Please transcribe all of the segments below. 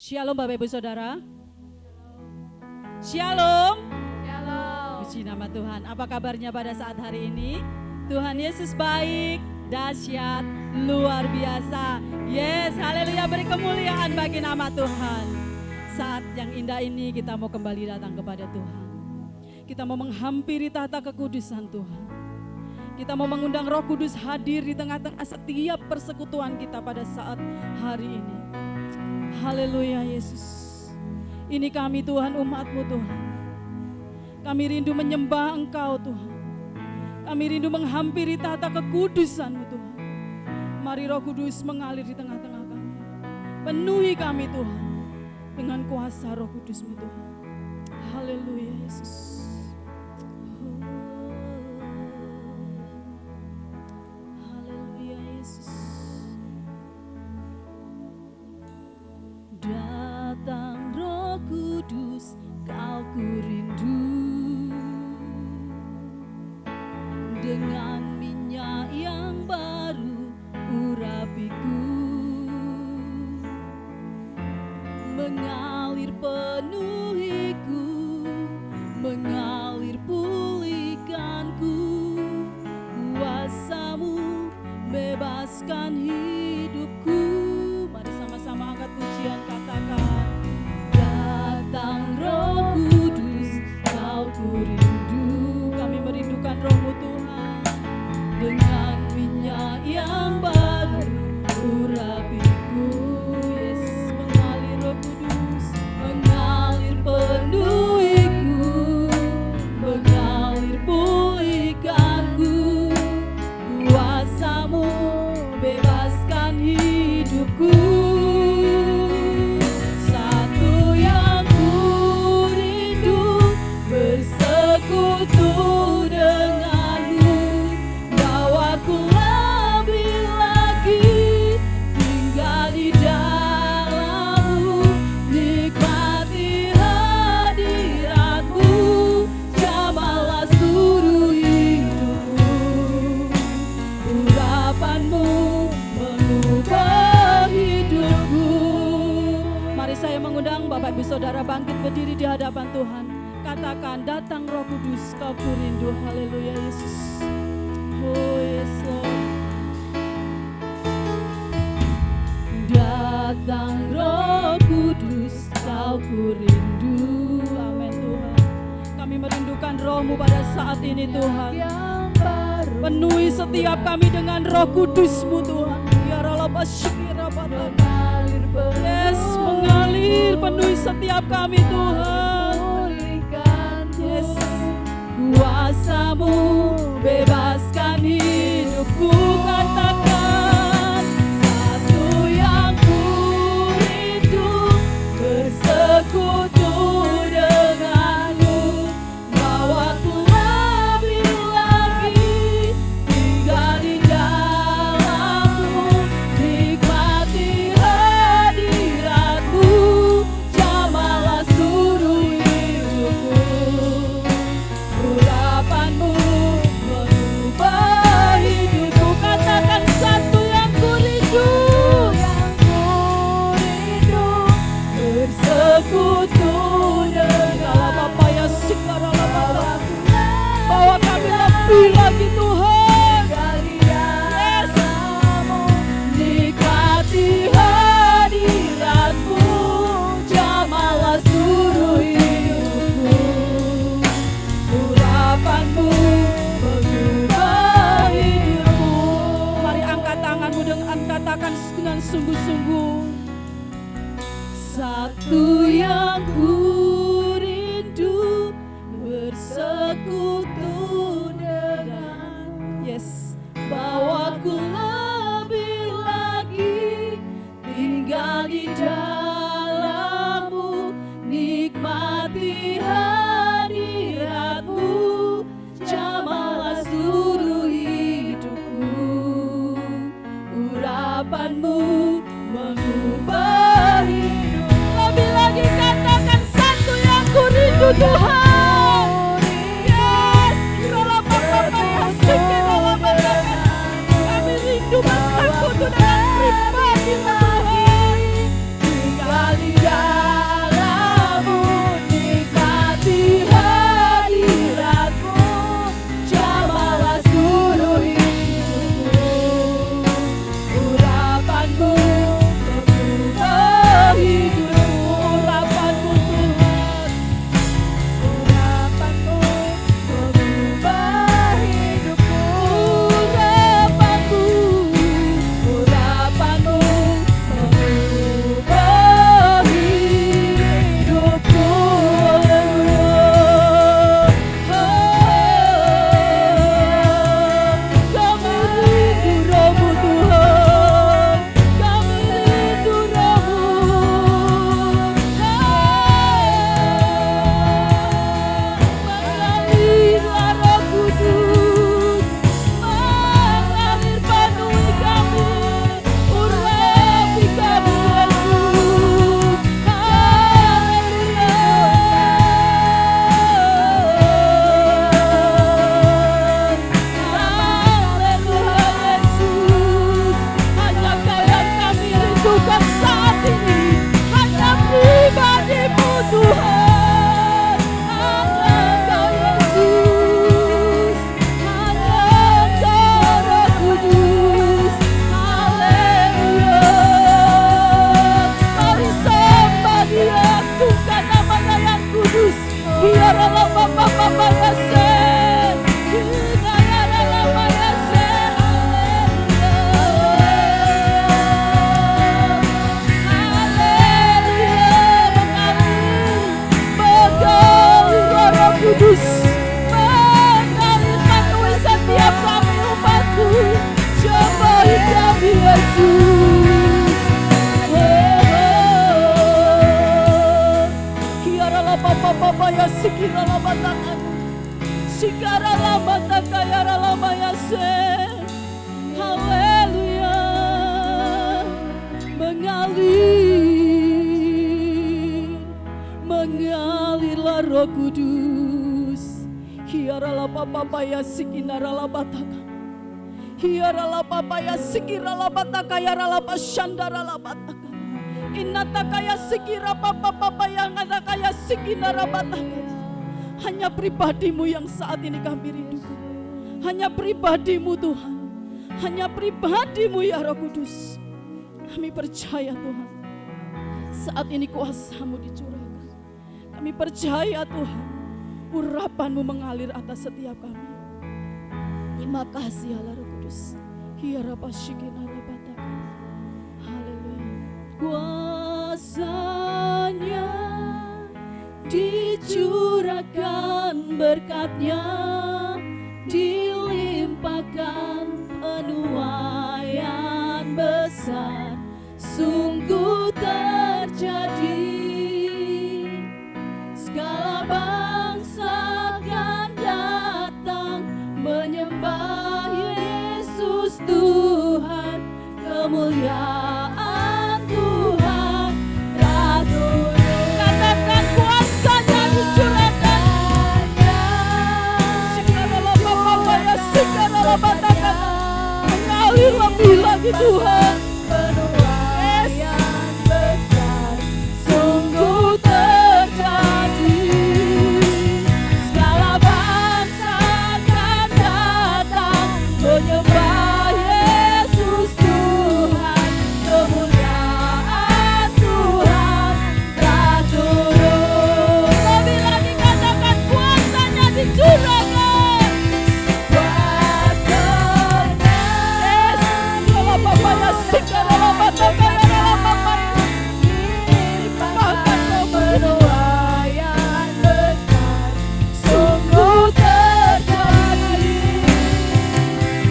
Shalom Bapak Ibu Saudara. Shalom. Shalom. Puji nama Tuhan. Apa kabarnya pada saat hari ini? Tuhan Yesus baik, dahsyat, luar biasa. Yes, haleluya, beri kemuliaan bagi nama Tuhan. Saat yang indah ini kita mau kembali datang kepada Tuhan. Kita mau menghampiri tahta kekudusan Tuhan. Kita mau mengundang Roh Kudus hadir di tengah-tengah setiap persekutuan kita pada saat hari ini. Haleluya Yesus. Ini kami Tuhan, umat-Mu Tuhan. Kami rindu menyembah Engkau Tuhan. Kami rindu menghampiri tahta kekudusan-Mu Tuhan. Mari Roh Kudus mengalir di tengah-tengah kami. Penuhi kami Tuhan dengan kuasa Roh Kudus-Mu Tuhan. Haleluya Yesus. Haleluya Yesus. Datang Roh Kudus, Kau ku rindu. Dengan minyak yang baru urapiku, mengalir penuhiku, mengalir pulihkanku. Kuasa-Mu bebaskan hidupku. Mari sama-sama angkat pujian, katakan, datang Roh Kudus, Kau ku rindu. Kami merindukan Roh-Mu Tuhan. Dengan minyak yang baru urapiku. Yes, mengalir Roh Kudus, mengalir penuhiku, mengalir pulihkanku. Kuasa-Mu bebaskan hidupku. Satu yang ku rindu, bersekutu denganmu. Bawaku lebih lagi tinggal di dalam-Mu. Nikmati hadirat-Mu, jamahlah seluruh hidupku. Urapan-Mu mengubah hidupku. Mari saya mengundang Bapak Ibu Saudara bangkit berdiri di hadapan Tuhan. Katakan, datang Roh Kudus, Kau ku rindu. Haleluya Yesus. Oh yes Lord. Datang Roh Kudus, Kau ku rindu. Amin Tuhan. Kami merindukan Roh-Mu pada saat ini Tuhan. Penuhi setiap kami dengan Roh Kudus-Mu Tuhan. Ya yes, mengalir penuhi setiap kami Tuhan. Yes, kuasa-Mu bebaskan hidupku. Katakan, satu yang ku rindu, bersekutu denganmu. Bawaku lebih lagi tinggal di dalam-Mu. Nikmati hadirat-Mu, jamahlah seluruh hidupku. Urapan-Mu mengubah hidupku. Katakan, satu yang ku rindu, bersekutu dengan Bapa ya segala lama. Bawa kami lebih lagi Tuhan. Yes. Nikmati hadirat-Mu, jamahlah seluruh hidupku. Urapan-Mu mengubah hidupku. Mari angkat tanganmu dengan katakan dengan sungguh-sungguh. Satu yang ku rindu, bersekutu dengan yes. Bawaku lebih lagi tinggal di dalam-Mu. Nikmati hadirat-Mu, jamahlah seluruh hidupku. Urapan-Mu mengubah hidup. Lebih lagi katakan, satu yang ku rindu Tuhan. Yes, kalau Bapak asik, kalau Bapak kami rindu bersekutu dengan pribadi Tuhan. Tinggal di dalam Roh Kudus. Hiarala papa ya sikinarala bataka. Hiarala papa ya sikirala bataka yarala pashandarala bataka. Inataka ya sikira papa yang ngataka ya sikinara bataka. Hanya pribadimu yang saat ini kami rindukan. Hanya pribadimu Tuhan. Hanya pribadimu ya Roh Kudus. Kami percaya Tuhan. Saat ini kuasamu dicurahkan. Kami percaya Tuhan. Urapanmu mengalir atas setiap kami. Terima kasih Allah Roh Kudus. Haleluya. Kuasanya dicurahkan, berkatnya dilimpahkan, penuaian besar sungguh terjadi. Segala bangsa akan datang menyembah Yesus Tuhan, kemuliaan Tuhan telah turun. Katakan kuasanya dicurahkan. Mengalir lebih lagi Tuhan. Penuaian besar sungguh terjadi. Segala bangsa akan datang menyembah Yesus Tuhan, kemuliaan Tuhan telah turun. Lebih lagi katakan kuasanya dicurahkan. Penuaian besar sungguh terjadi.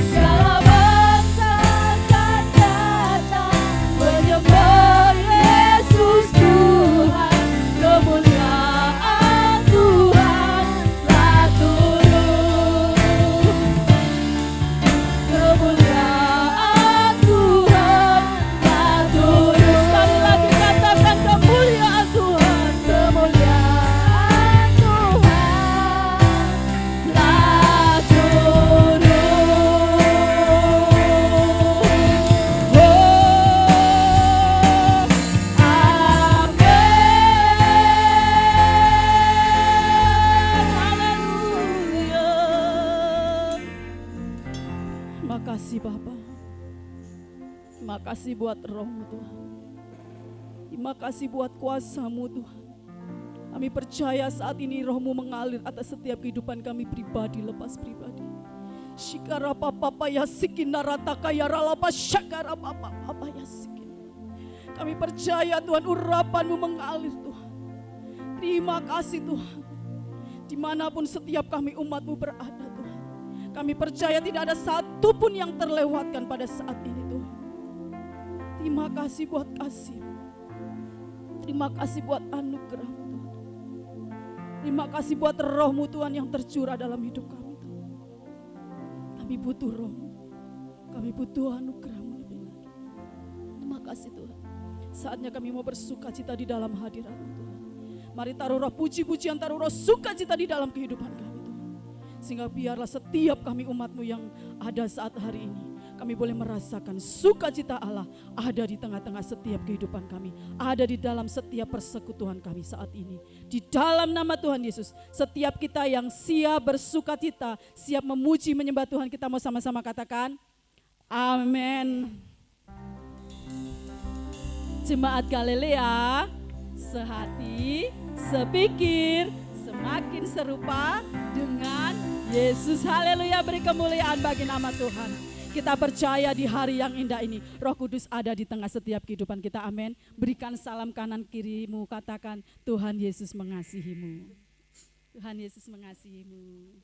Segala bangsa akan datang menyembah Yesus Tuhan, kemuliaan Tuhan telah turun. Kemuliaan Tuhan telah turun. Sekali lagi katakan kemuliaan Tuhan. Kemuliaan Tuhan telah turun. Oh, amin. Haleluya. Terima kasih Bapa. Terima kasih buat roh-Mu Tuhan. Terima kasih buat kuasa-Mu Tuhan. Kami percaya saat ini roh-Mu mengalir atas setiap kehidupan kami pribadi lepas pribadi. Shikara papa ya sikinarata ya ralapa syakara papa ya sikin. Kami percaya Tuhan urapan-Mu mengalir Tuhan. Terima kasih Tuhan. Dimanapun setiap kami umat-Mu berada Tuhan. Kami percaya tidak ada satu pun yang terlewatkan pada saat ini Tuhan. Terima kasih buat kasih. Terima kasih buat anugerah-Mu Tuhan. Terima kasih buat roh-Mu Tuhan yang tercurah dalam hidup kami Tuhan. Kami butuh roh-Mu. Kami butuh anugerah-Mu lebih lagi. Terima kasih Tuhan. Saatnya kami mau bersukacita di dalam hadirat-Mu Tuhan. Mari taruh roh puji-pujian, taruh roh sukacita di dalam kehidupan kami Tuhan. Sehingga biarlah setiap kami umat-Mu yang ada saat hari ini, kami boleh merasakan sukacita Allah ada di tengah-tengah setiap kehidupan kami. Ada di dalam setiap persekutuan kami saat ini. Di dalam nama Tuhan Yesus, setiap kita yang siap bersukacita, siap memuji menyembah Tuhan, kita mau sama-sama katakan amin. Jemaat Galilea, sehati, sepikir, semakin serupa dengan Yesus. Haleluya, beri kemuliaan bagi nama Tuhan. Kita percaya di hari yang indah ini, Roh Kudus ada di tengah setiap kehidupan kita, amin. Berikan salam kanan kirimu, katakan Tuhan Yesus mengasihimu. Tuhan Yesus mengasihimu.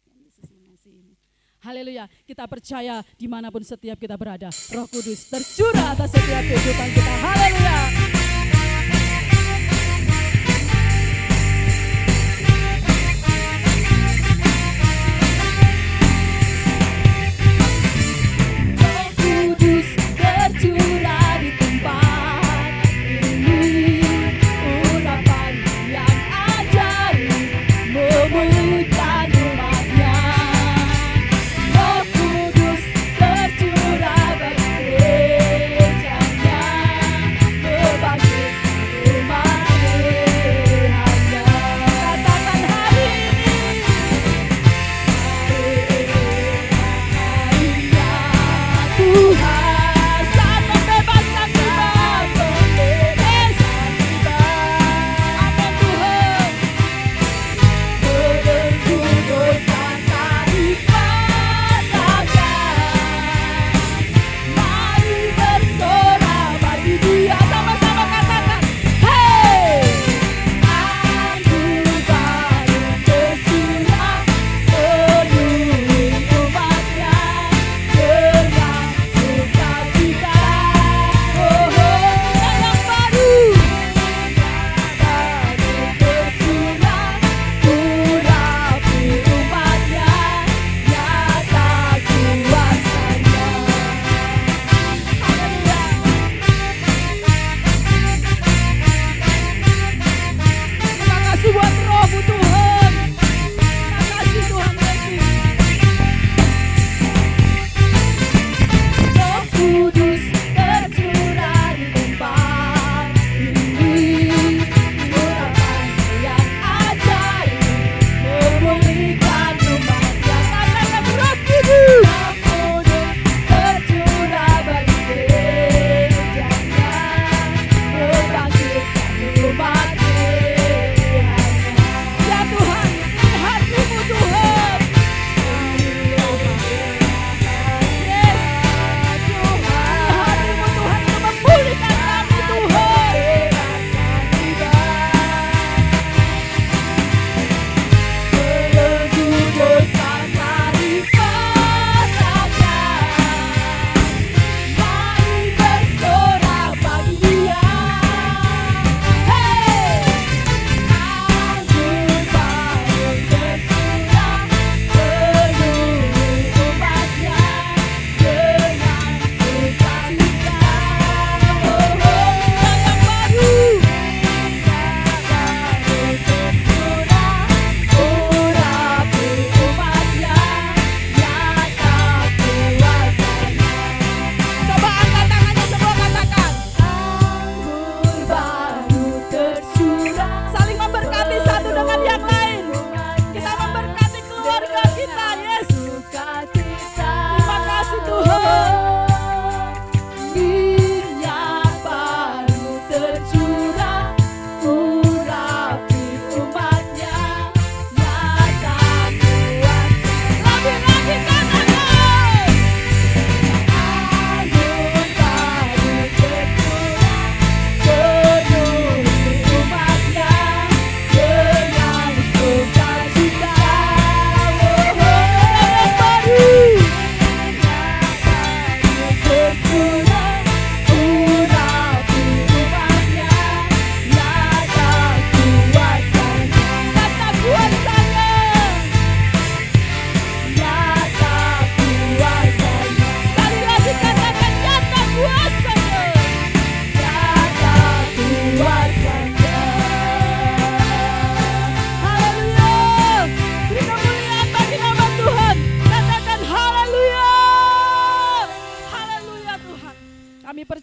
Tuhan Yesus mengasihimu. Haleluya, kita percaya dimanapun setiap kita berada, Roh Kudus tercurah atas setiap kehidupan kita. Haleluya. Urapan yang ajaib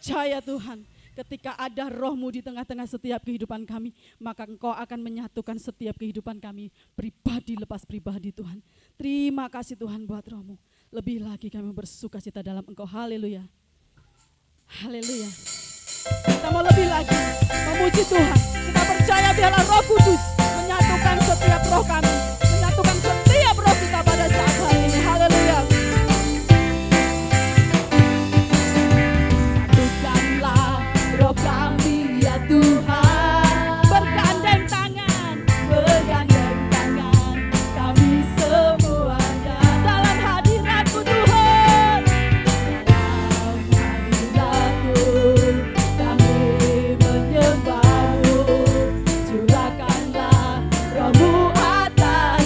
percaya Tuhan, ketika ada Roh-Mu di tengah-tengah setiap kehidupan kami, maka Engkau akan menyatukan setiap kehidupan kami, pribadi lepas pribadi Tuhan. Terima kasih Tuhan buat Roh-Mu. Lebih lagi kami bersuka cita dalam Engkau. Haleluya. Haleluya. Kita mau lebih lagi memuji Tuhan. Kita percaya biarlah Roh Kudus menyatukan setiap roh kami, menyatukan setiap roh kita pada saat hari ini. Haleluya. Satukanlah roh kami ya Tuhan, bergandeng tangan kami semuanya dalam hadirat-Mu Tuhan. Dalam hadirat-Mu kami menyembah-Mu, curahkanlah Roh-Mu atas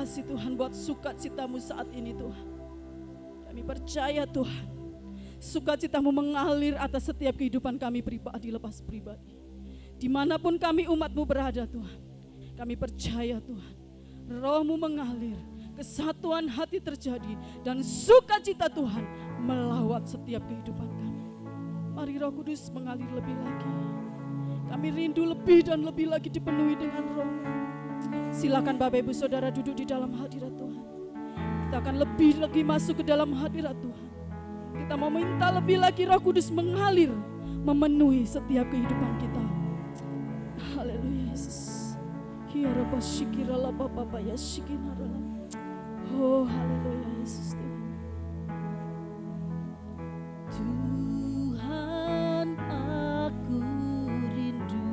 kasih Tuhan buat sukacita-Mu saat ini Tuhan. Kami percaya Tuhan, sukacita-Mu mengalir atas setiap kehidupan kami pribadi lepas pribadi. Dimanapun kami umat-Mu berada Tuhan, kami percaya Tuhan, Roh-Mu mengalir, kesatuan hati terjadi, dan sukacita Tuhan melawat setiap kehidupan kami. Mari Roh Kudus mengalir lebih lagi. Kami rindu lebih dan lebih lagi dipenuhi dengan Roh-Mu. Silakan Bapak Ibu Saudara duduk di dalam hadirat Tuhan. Kita akan lebih lagi masuk ke dalam hadirat Tuhan. Kita mau minta lebih lagi Roh Kudus mengalir, memenuhi setiap kehidupan kita. Haleluya Yesus. Oh haleluya Yesus Tuhan. Tuhan aku rindu,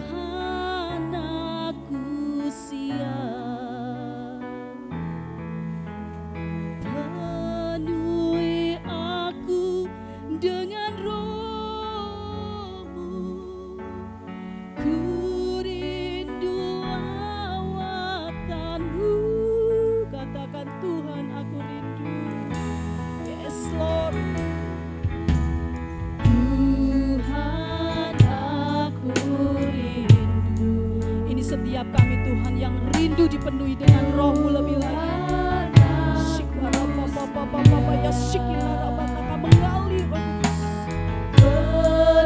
Tuhan aku siap, penuhi aku dengan Roh-Mu. Ku rindu lawatan-Mu. Katakan Tuhan aku rindu. Yes Lord. Tuhan aku rindu. Ini setiap kami Tuhan yang rindu dipenuhi dengan Roh-Mu lebih lagi. Shikara papa ya shikara bataka mengalir Roh Kudus.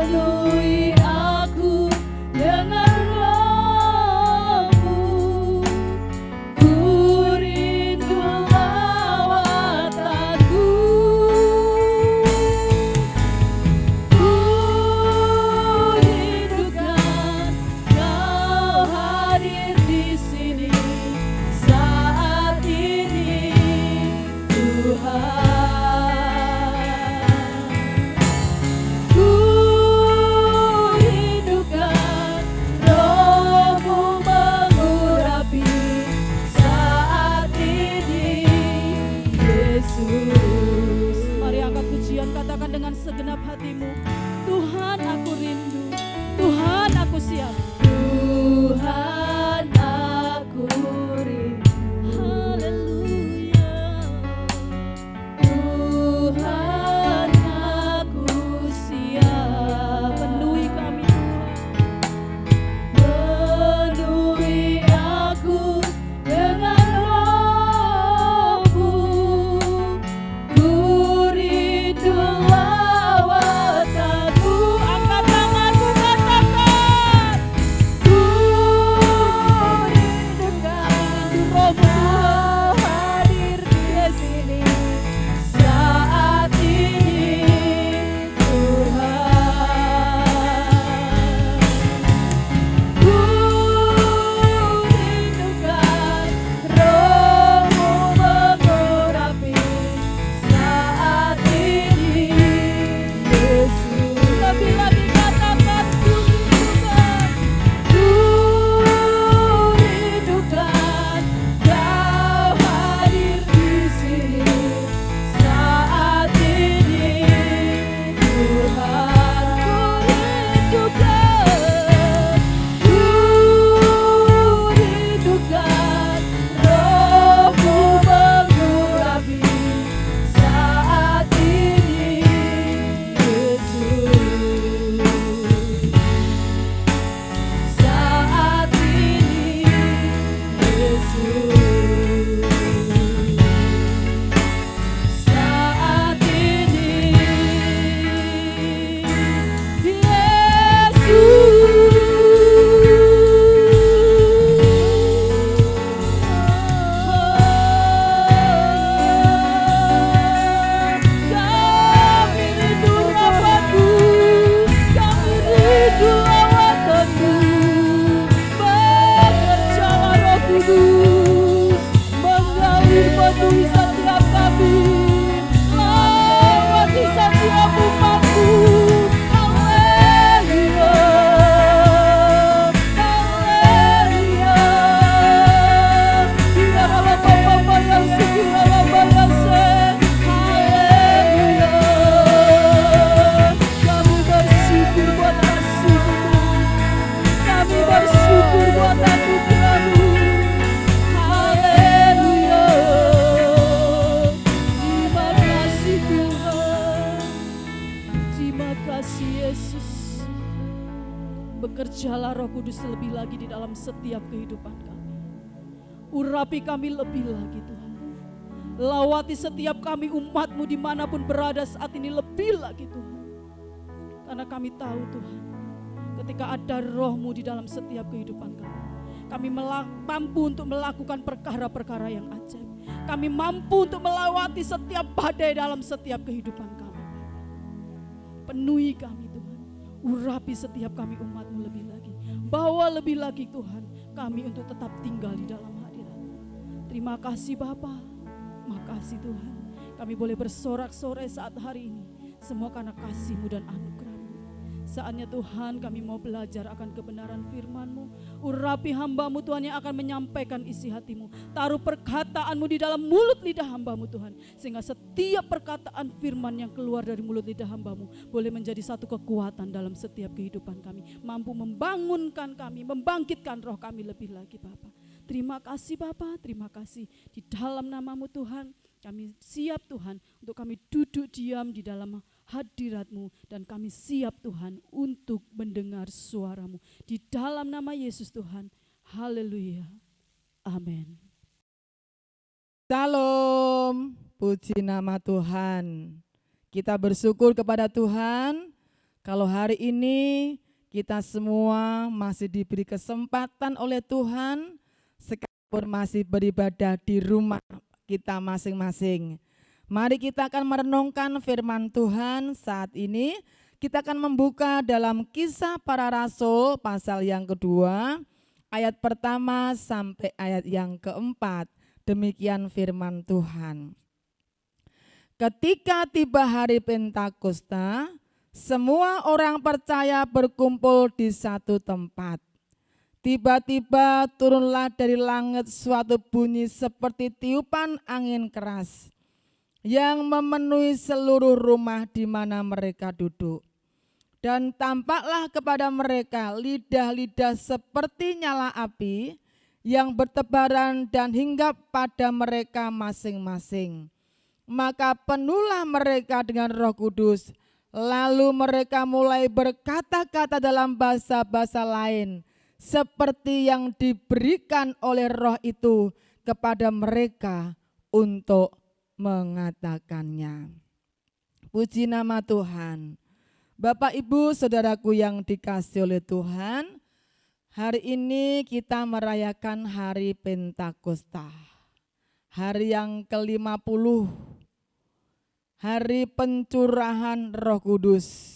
Penuhi aku dengan Roh-Mu. Ku rindu lawatan-Mu. Ku rindukan Kau hadir di sini saat ini Tuhan. Ku rindukan Roh-Mu mengurapi saat ini Yesus. Mari angkat pujian, katakan dengan segenap hatimu, Tuhan aku rindu, Tuhan aku siap. Tuhan aku rindu. Haleluya. Tuhan aku siap. Penuhi kami Tuhan. Penuhi aku dengan Roh-Mu. Ku rindu lawatan-Mu. Angkat tanganmu, katakan. Ku rindukan Bekerjalah Roh Kudus lebih lagi di dalam setiap kehidupan kami. Urapi kami lebih lagi Tuhan. Lawati setiap kami umat-Mu dimanapun berada saat ini lebih lagi Tuhan. Karena kami tahu Tuhan, ketika ada Roh-Mu di dalam setiap kehidupan kami mampu untuk melakukan perkara-perkara yang ajaib. Kami mampu untuk melewati setiap badai dalam setiap kehidupan kami. Penuhi kami Tuhan, urapi setiap kami umat-Mu lebih lagi. Bawa lebih lagi Tuhan kami untuk tetap tinggal di dalam hadirat-Mu. Terima kasih Bapa, makasih Tuhan. Kami boleh bersorak-sorai saat hari ini, semua karena kasih-Mu dan anugerah-Mu. Saatnya Tuhan kami mau belajar akan kebenaran firman-Mu. Urapi hamba-Mu Tuhan yang akan menyampaikan isi hati-Mu. Taruh perkataan-Mu di dalam mulut lidah hamba-Mu Tuhan. Sehingga setiap perkataan firman yang keluar dari mulut lidah hamba-Mu boleh menjadi satu kekuatan dalam setiap kehidupan kami. Mampu membangunkan kami, membangkitkan roh kami lebih lagi Bapa. Terima kasih Bapa, terima kasih. Di dalam nama-Mu Tuhan kami siap Tuhan untuk kami duduk diam di dalam hadirat-Mu, dan kami siap Tuhan untuk mendengar suara-Mu. Di dalam nama Yesus Tuhan, haleluya, amin. Salam, puji nama Tuhan. Kita bersyukur kepada Tuhan kalau hari ini kita semua masih diberi kesempatan oleh Tuhan, sekalipun masih beribadah di rumah kita masing-masing. Mari kita akan merenungkan firman Tuhan saat ini. Kita akan membuka dalam Kisah Para Rasul pasal yang kedua, ayat pertama sampai ayat yang keempat. Demikian firman Tuhan. Ketika tiba hari Pentakosta, semua orang percaya berkumpul di satu tempat. Tiba-tiba turunlah dari langit suatu bunyi seperti tiupan angin keras yang memenuhi seluruh rumah di mana mereka duduk. Dan tampaklah kepada mereka lidah-lidah seperti nyala api yang bertebaran dan hinggap pada mereka masing-masing. Maka penuhlah mereka dengan Roh Kudus, lalu mereka mulai berkata-kata dalam bahasa-bahasa lain, seperti yang diberikan oleh Roh itu kepada mereka untuk mengatakannya. Puji nama Tuhan. Bapak Ibu Saudaraku yang dikasihi oleh Tuhan, hari ini kita merayakan hari Pentakosta, hari yang ke-50, hari pencurahan Roh Kudus.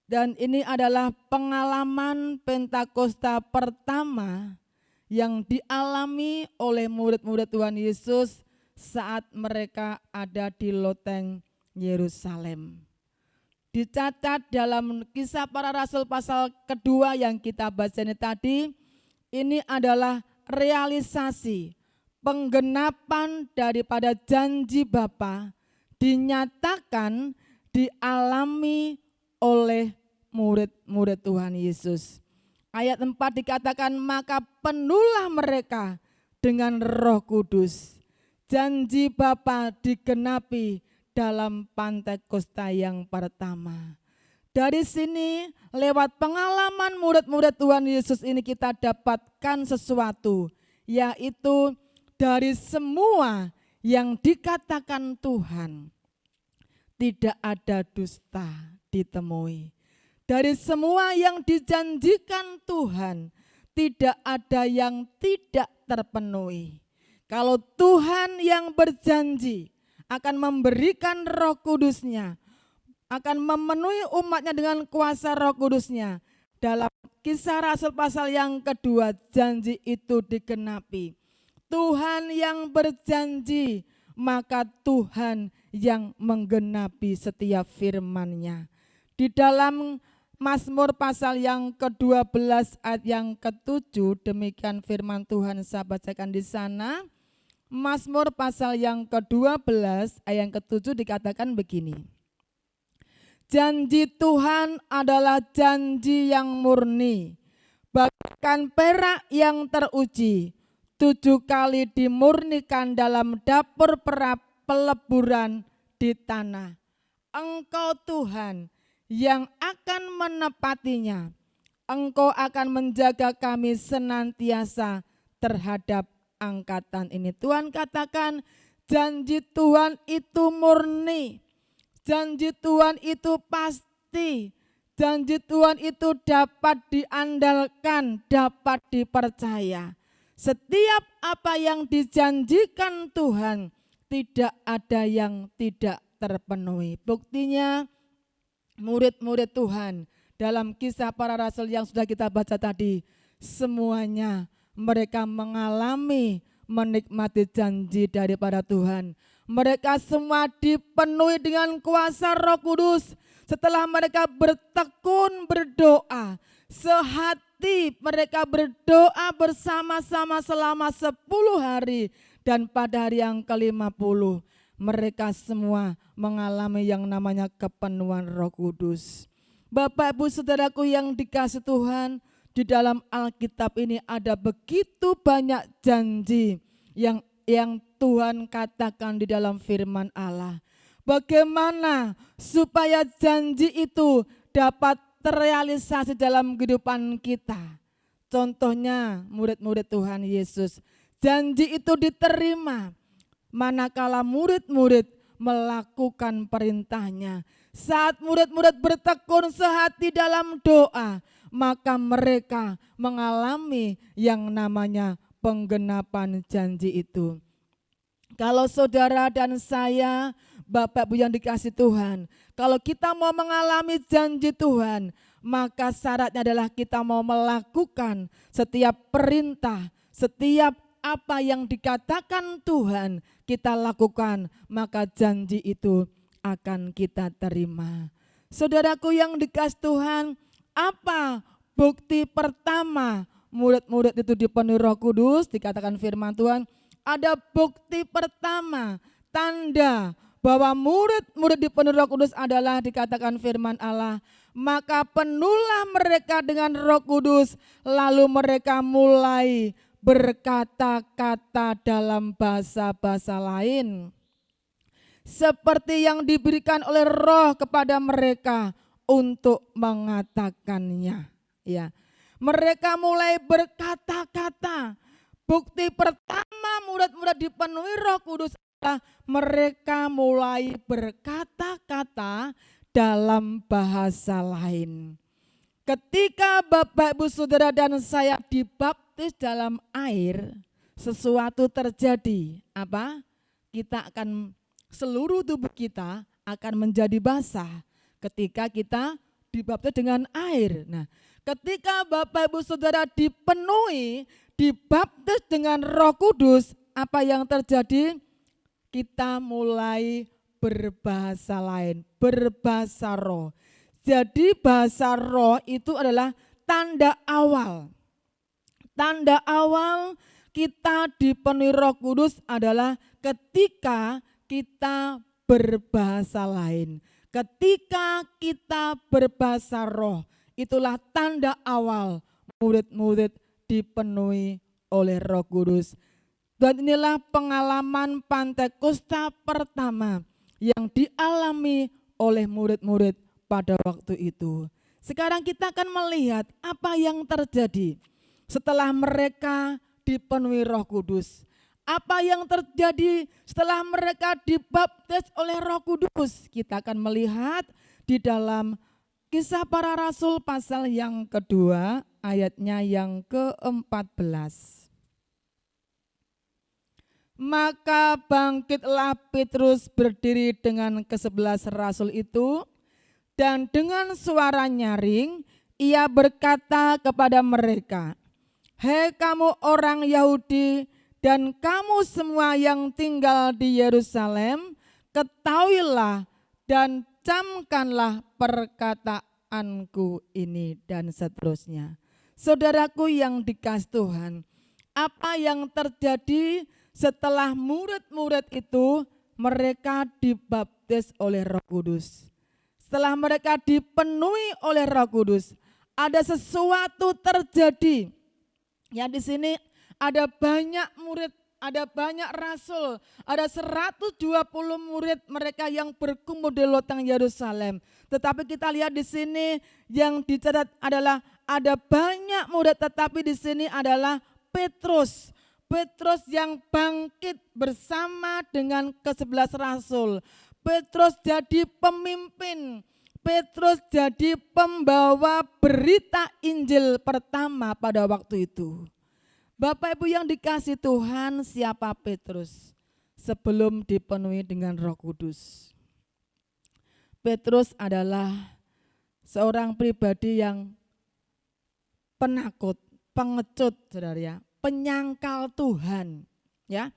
Dan ini adalah pengalaman Pentakosta pertama yang dialami oleh murid-murid Tuhan Yesus saat mereka ada di loteng Yerusalem. Dicatat dalam Kisah Para Rasul pasal kedua yang kita baca ini tadi, ini adalah realisasi penggenapan daripada janji Bapa dinyatakan, dialami oleh murid-murid Tuhan Yesus. Ayat 4 dikatakan, maka penuhlah mereka dengan Roh Kudus. Janji Bapa digenapi dalam Pentakosta yang pertama. Dari sini lewat pengalaman murid-murid Tuhan Yesus ini kita dapatkan sesuatu, yaitu dari semua yang dikatakan Tuhan tidak ada dusta ditemui. Dari semua yang dijanjikan Tuhan tidak ada yang tidak terpenuhi. Kalau Tuhan yang berjanji akan memberikan Roh Kudus-Nya, akan memenuhi umatnya dengan kuasa Roh Kudus-Nya, dalam Kisah Rasul pasal yang kedua janji itu digenapi. Tuhan yang berjanji, maka Tuhan yang menggenapi setiap firman-Nya. Di dalam Mazmur pasal yang ke-12 ayat yang ke-7, demikian firman Tuhan saya bacakan di sana. Mazmur pasal yang ke-12 ayat yang ke-7 dikatakan begini. Janji Tuhan adalah janji yang murni, bagaikan perak yang teruji, 7 kali dimurnikan dalam dapur peleburan di tanah. Engkau Tuhan yang akan menepatinya. Engkau akan menjaga kami senantiasa terhadap angkatan ini. Tuhan katakan janji Tuhan itu murni, janji Tuhan itu pasti, janji Tuhan itu dapat diandalkan, dapat dipercaya. Setiap apa yang dijanjikan Tuhan tidak ada yang tidak terpenuhi. Buktinya murid-murid Tuhan dalam Kisah Para Rasul yang sudah kita baca tadi, semuanya mereka mengalami menikmati janji daripada Tuhan. Mereka semua dipenuhi dengan kuasa Roh Kudus setelah mereka bertekun berdoa. Sehati mereka berdoa bersama-sama selama 10 hari dan pada hari yang ke-50 mereka semua mengalami yang namanya kepenuhan Roh Kudus. Bapak Ibu Saudaraku yang dikasihi Tuhan, di dalam Alkitab ini ada begitu banyak janji yang Tuhan katakan di dalam firman Allah. Bagaimana supaya janji itu dapat terrealisasi dalam kehidupan kita? Contohnya murid-murid Tuhan Yesus. Janji itu diterima manakala murid-murid melakukan perintahnya. Saat murid-murid bertekun sehati dalam doa, maka mereka mengalami yang namanya penggenapan janji itu. Kalau saudara dan saya, Bapak Ibu yang dikasihi Tuhan, kalau kita mau mengalami janji Tuhan, maka syaratnya adalah kita mau melakukan setiap perintah, setiap apa yang dikatakan Tuhan kita lakukan, maka janji itu akan kita terima. Saudaraku yang dikasihi Tuhan, apa bukti pertama murid-murid itu dipenuhi Roh Kudus? Dikatakan firman Tuhan, ada bukti pertama, tanda bahwa murid-murid dipenuhi Roh Kudus adalah dikatakan firman Allah, maka penuhlah mereka dengan Roh Kudus, lalu mereka mulai berkata-kata dalam bahasa-bahasa lain, seperti yang diberikan oleh Roh kepada mereka untuk mengatakannya. Ya, mereka mulai berkata-kata. Bukti pertama murid-murid dipenuhi Roh Kudus adalah mereka mulai berkata-kata dalam bahasa lain. Ketika Bapak Ibu Saudara dan saya dibaptis dalam air, sesuatu terjadi. Apa? Kita akan, seluruh tubuh kita akan menjadi basah ketika kita dibaptis dengan air. Nah, ketika Bapak Ibu Saudara dipenuhi, dibaptis dengan Roh Kudus, apa yang terjadi? Kita mulai berbahasa lain, berbahasa roh. Jadi bahasa roh itu adalah tanda awal. Tanda awal kita dipenuhi Roh Kudus adalah ketika kita berbahasa lain. Ketika kita berbahasa roh, itulah tanda awal murid-murid dipenuhi oleh Roh Kudus. Dan inilah pengalaman Pentakosta pertama yang dialami oleh murid-murid pada waktu itu. Sekarang kita akan melihat apa yang terjadi setelah mereka dipenuhi Roh Kudus. Apa yang terjadi setelah mereka dibaptis oleh Roh Kudus? Kita akan melihat di dalam Kisah Para Rasul pasal yang kedua, ayatnya yang ke-14. Maka bangkitlah Petrus berdiri dengan ke-11 rasul itu, dan dengan suara nyaring ia berkata kepada mereka, "Hei kamu orang Yahudi dan kamu semua yang tinggal di Yerusalem, ketahuilah dan camkanlah perkataanku ini," dan seterusnya. Saudaraku yang dikasihi Tuhan, apa yang terjadi setelah murid-murid itu mereka dibaptis oleh Roh Kudus? Setelah mereka dipenuhi oleh Roh Kudus, ada sesuatu terjadi. Ya, di sini ada banyak murid, ada banyak rasul, ada 120 murid mereka yang berkumpul di loteng Yerusalem. Tetapi kita lihat di sini yang dicatat adalah ada banyak murid, tetapi di sini adalah Petrus. Petrus yang bangkit bersama dengan ke-11 rasul. Petrus jadi pemimpin. Petrus jadi pembawa berita Injil pertama pada waktu itu. Bapak Ibu yang dikasih Tuhan, siapa Petrus? Sebelum dipenuhi dengan Roh Kudus. Petrus adalah seorang pribadi yang penakut, pengecut, saudara ya, penyangkal Tuhan, ya,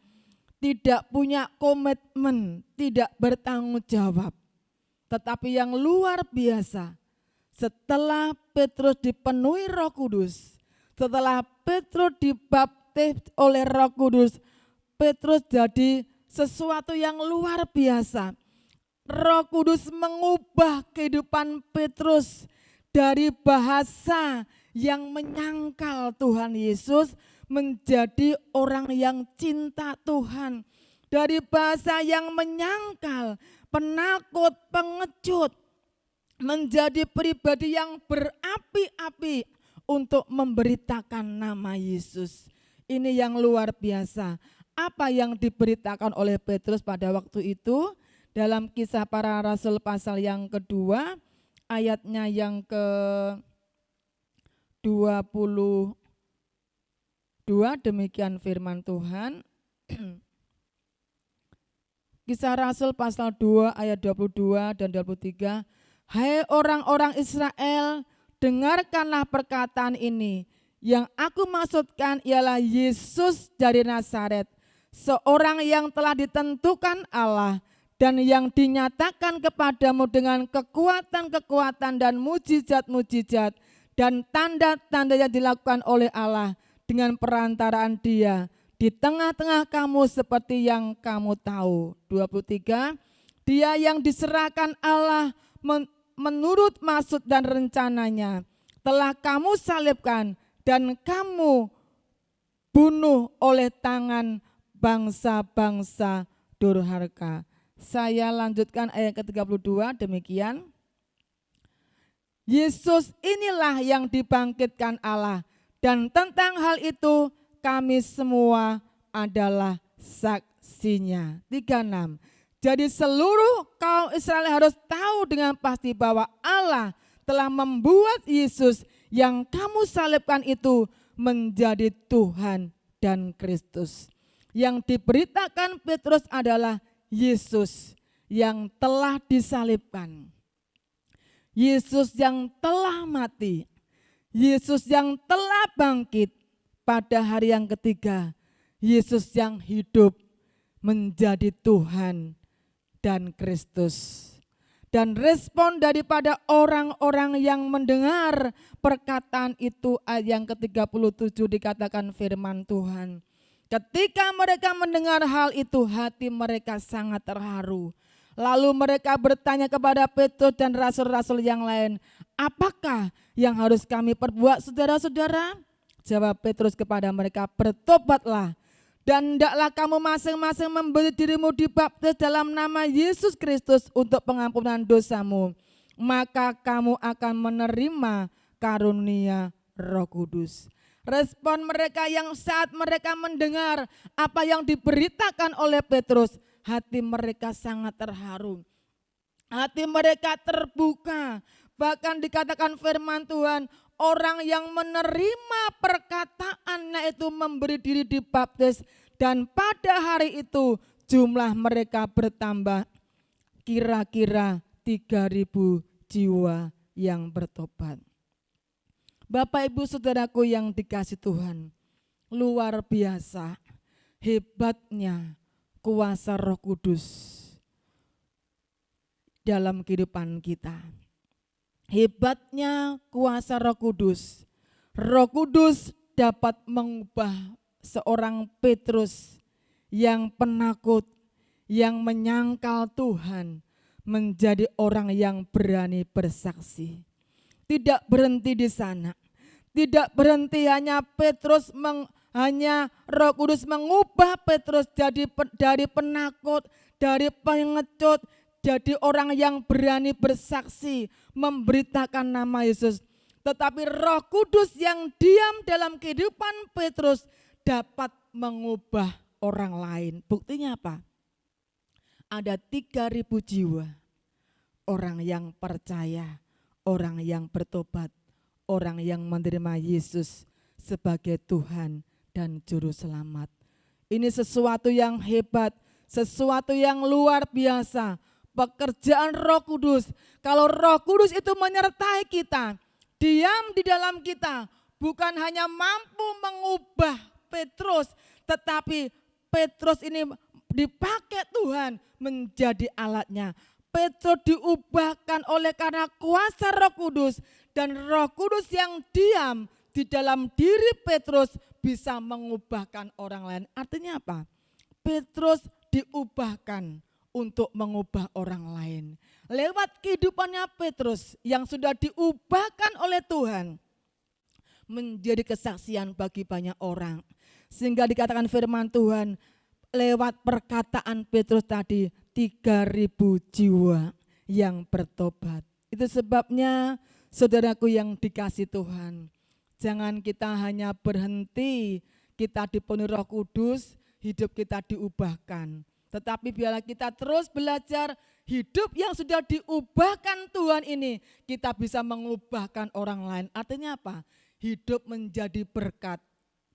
tidak punya komitmen, tidak bertanggung jawab. Tetapi yang luar biasa, setelah Petrus dipenuhi Roh Kudus, setelah Petrus dibaptis oleh Roh Kudus, Petrus jadi sesuatu yang luar biasa. Roh Kudus mengubah kehidupan Petrus dari bahasa yang menyangkal Tuhan Yesus menjadi orang yang cinta Tuhan. Dari bahasa yang menyangkal, penakut, pengecut, menjadi pribadi yang berapi-api untuk memberitakan nama Yesus. Ini yang luar biasa. Apa yang diberitakan oleh Petrus pada waktu itu? Dalam Kisah Para Rasul pasal yang kedua, ayatnya yang ke-22, demikian firman Tuhan. Kisah Rasul pasal 2 ayat 22 dan 23. Hai orang-orang Israel, dengarkanlah perkataan ini. Yang aku maksudkan ialah Yesus dari Nazaret, seorang yang telah ditentukan Allah dan yang dinyatakan kepadamu dengan kekuatan-kekuatan dan mujizat-mujizat dan tanda-tanda yang dilakukan oleh Allah dengan perantaraan Dia di tengah-tengah kamu seperti yang kamu tahu. 23, Dia yang diserahkan Allah menurut maksud dan rencananya telah kamu salibkan dan kamu bunuh oleh tangan bangsa-bangsa durhaka. Saya lanjutkan ayat ke-32 demikian. Yesus inilah yang dibangkitkan Allah, dan tentang hal itu kami semua adalah saksinya. 36. Jadi seluruh kaum Israel harus tahu dengan pasti bahwa Allah telah membuat Yesus yang kamu salibkan itu menjadi Tuhan dan Kristus. Yang diberitakan Petrus adalah Yesus yang telah disalibkan, Yesus yang telah mati, Yesus yang telah bangkit pada hari yang ketiga, Yesus yang hidup menjadi Tuhan dan Kristus. Dan respon daripada orang-orang yang mendengar perkataan itu, ayat yang ke-37 dikatakan firman Tuhan. Ketika mereka mendengar hal itu, hati mereka sangat terharu. Lalu mereka bertanya kepada Petrus dan rasul-rasul yang lain, apakah yang harus kami perbuat saudara-saudara? Jawab Petrus kepada mereka, bertobatlah dan hendaklah kamu masing-masing memberi dirimu dibaptis dalam nama Yesus Kristus untuk pengampunan dosamu. Maka kamu akan menerima karunia Roh Kudus. Respon mereka yang saat mereka mendengar apa yang diberitakan oleh Petrus, hati mereka sangat terharu. Hati mereka terbuka. Bahkan dikatakan firman Tuhan, orang yang menerima perkataannya itu memberi diri dibaptis, dan pada hari itu jumlah mereka bertambah kira-kira 3.000 jiwa yang bertobat. Bapak Ibu Saudaraku yang dikasih Tuhan, luar biasa hebatnya kuasa Roh Kudus dalam kehidupan kita. Hebatnya kuasa Roh Kudus. Roh Kudus dapat mengubah seorang Petrus yang penakut, yang menyangkal Tuhan, menjadi orang yang berani bersaksi. Tidak berhenti di sana. Tidak berhenti hanya Petrus, hanya Roh Kudus mengubah Petrus dari penakut, dari pengecut, jadi orang yang berani bersaksi, memberitakan nama Yesus. tetapi Roh Kudus yang diam dalam kehidupan Petrus dapat mengubah orang lain. Buktinya apa? Ada 3.000 jiwa, orang yang percaya, orang yang bertobat, orang yang menerima Yesus sebagai Tuhan dan Juru Selamat. Ini sesuatu yang hebat, sesuatu yang luar biasa. Pekerjaan Roh Kudus. Kalau Roh Kudus itu menyertai kita, diam di dalam kita, bukan hanya mampu mengubah Petrus, tetapi Petrus ini dipakai Tuhan menjadi alatnya. Petrus diubahkan oleh karena kuasa Roh Kudus, dan Roh Kudus yang diam di dalam diri Petrus bisa mengubahkan orang lain. Artinya apa? Petrus diubahkan untuk mengubah orang lain. Lewat kehidupannya Petrus yang sudah diubahkan oleh Tuhan menjadi kesaksian bagi banyak orang. Sehingga dikatakan firman Tuhan lewat perkataan Petrus tadi 3.000 jiwa yang bertobat. Itu sebabnya saudaraku yang dikasih Tuhan, jangan kita hanya berhenti kita dipenuhi Roh Kudus, hidup kita diubahkan. Tetapi biarlah kita terus belajar hidup yang sudah diubahkan Tuhan ini, kita bisa mengubahkan orang lain. Artinya apa? Hidup menjadi berkat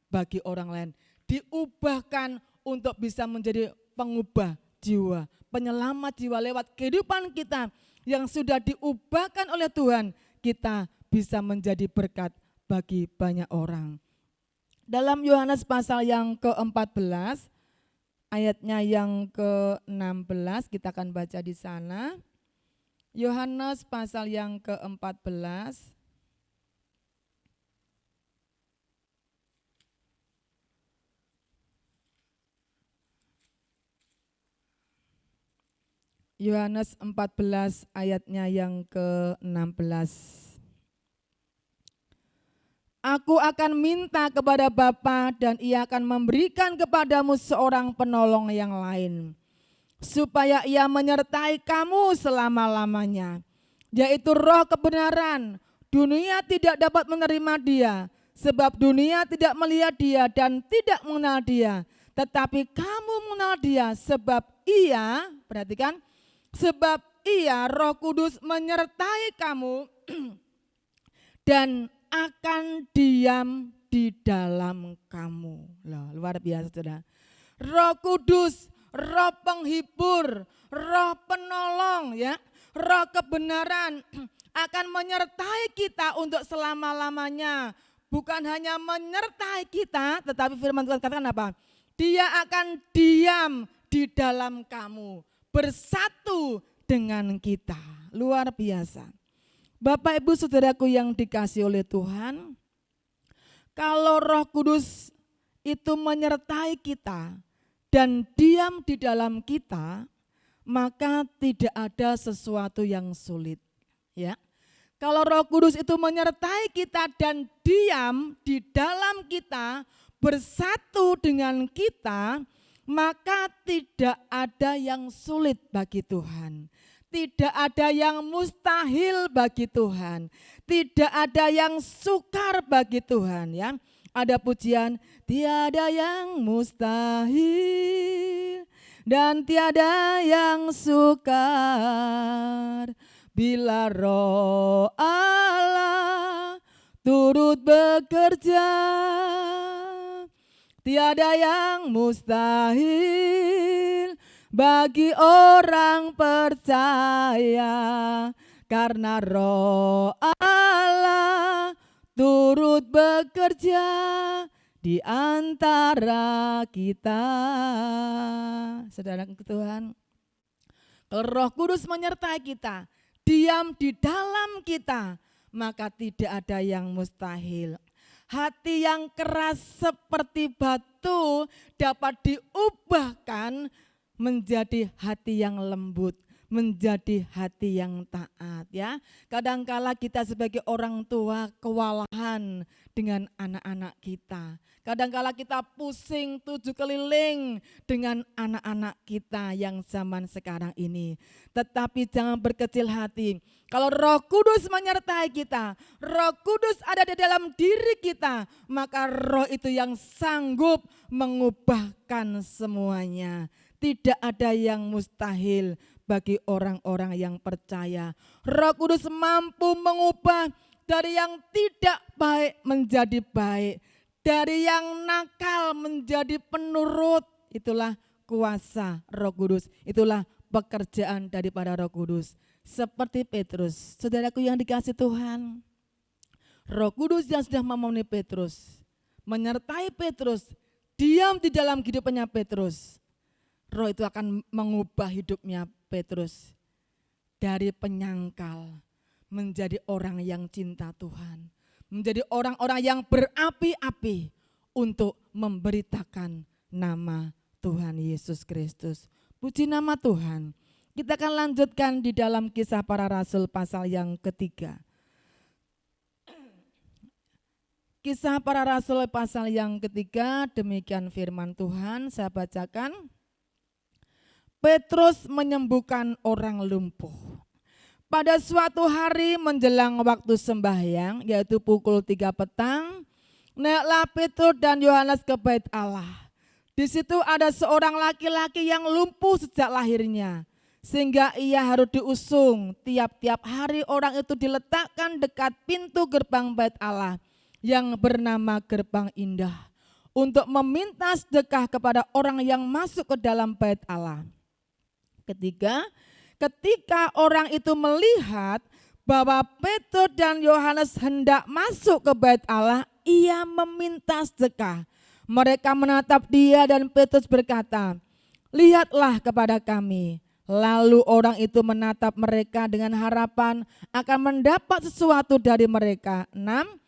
bagi orang lain. Diubahkan untuk bisa menjadi pengubah jiwa, penyelamat jiwa lewat kehidupan kita yang sudah diubahkan oleh Tuhan. Kita bisa menjadi berkat bagi banyak orang. Dalam Yohanes pasal yang ke-14, ayatnya yang ke-16 kita akan baca di sana. Yohanes pasal yang ke-14. Yohanes 14 ayatnya yang ke-16. Aku akan minta kepada Bapa dan Ia akan memberikan kepadamu seorang penolong yang lain, supaya Ia menyertai kamu selama-lamanya, yaitu Roh kebenaran. Dunia tidak dapat menerima Dia, sebab dunia tidak melihat Dia dan tidak mengenal Dia. Tetapi kamu mengenal Dia, sebab Ia, perhatikan, sebab Ia, Roh Kudus, menyertai kamu dan akan diam di dalam kamu. Loh, luar biasa saudara. Roh Kudus, Roh penghibur, Roh penolong, ya, Roh kebenaran akan menyertai kita untuk selama-lamanya. Bukan hanya menyertai kita, tetapi firman Tuhan katakan apa? Dia akan diam di dalam kamu, bersatu dengan kita. Luar biasa. Bapak Ibu Saudaraku yang dikasih oleh Tuhan, kalau Roh Kudus itu menyertai kita dan diam di dalam kita, maka tidak ada sesuatu yang sulit, ya. Kalau Roh Kudus itu menyertai kita dan diam di dalam kita, bersatu dengan kita, maka tidak ada yang sulit bagi Tuhan. Tidak ada yang mustahil bagi Tuhan. Tidak ada yang sukar bagi Tuhan, ya. Ada pujian, tiada yang mustahil dan tiada yang sukar bila Roh Allah turut bekerja. Tiada yang mustahil bagi orang percaya, karena Roh Allah turut bekerja di antara kita. Saudara Tuhan, kalau Roh Kudus menyertai kita, diam di dalam kita, maka tidak ada yang mustahil. Hati yang keras seperti batu dapat diubahkan menjadi hati yang lembut, menjadi hati yang taat ya. Kadangkala kita sebagai orang tua kewalahan dengan anak-anak kita. Kadangkala kita pusing 7 keliling dengan anak-anak kita yang zaman sekarang ini. Tetapi jangan berkecil hati. Kalau Roh Kudus menyertai kita, Roh Kudus ada di dalam diri kita, maka Roh itu yang sanggup mengubahkan semuanya. Tidak ada yang mustahil bagi orang-orang yang percaya. Roh Kudus mampu mengubah dari yang tidak baik menjadi baik, dari yang nakal menjadi penurut. Itulah kuasa Roh Kudus, itulah pekerjaan daripada Roh Kudus. Seperti Petrus, saudaraku yang dikasih Tuhan, Roh Kudus yang sudah memenuhi Petrus, menyertai Petrus, diam di dalam kehidupannya Petrus. Roh itu akan mengubah hidupnya Petrus dari penyangkal menjadi orang yang cinta Tuhan, menjadi orang-orang yang berapi-api untuk memberitakan nama Tuhan Yesus Kristus. Puji nama Tuhan. Kita akan lanjutkan di dalam Kisah Para Rasul pasal yang ketiga. Kisah Para Rasul pasal yang ketiga, demikian firman Tuhan, saya bacakan. Petrus menyembuhkan orang lumpuh. Pada suatu hari menjelang waktu sembahyang, yaitu pukul 3 petang, naiklah Petrus dan Yohanes ke bait Allah. Di situ ada seorang laki-laki yang lumpuh sejak lahirnya, sehingga ia harus diusung. Tiap-tiap hari orang itu diletakkan dekat pintu gerbang bait Allah yang bernama Gerbang Indah, untuk meminta sedekah kepada orang yang masuk ke dalam bait Allah. Ketika orang itu melihat bahwa Petrus dan Yohanes hendak masuk ke bait Allah, ia meminta sedekah. Mereka menatap dia dan Petrus berkata, "Lihatlah kepada kami." Lalu orang itu menatap mereka dengan harapan akan mendapat sesuatu dari mereka. 6.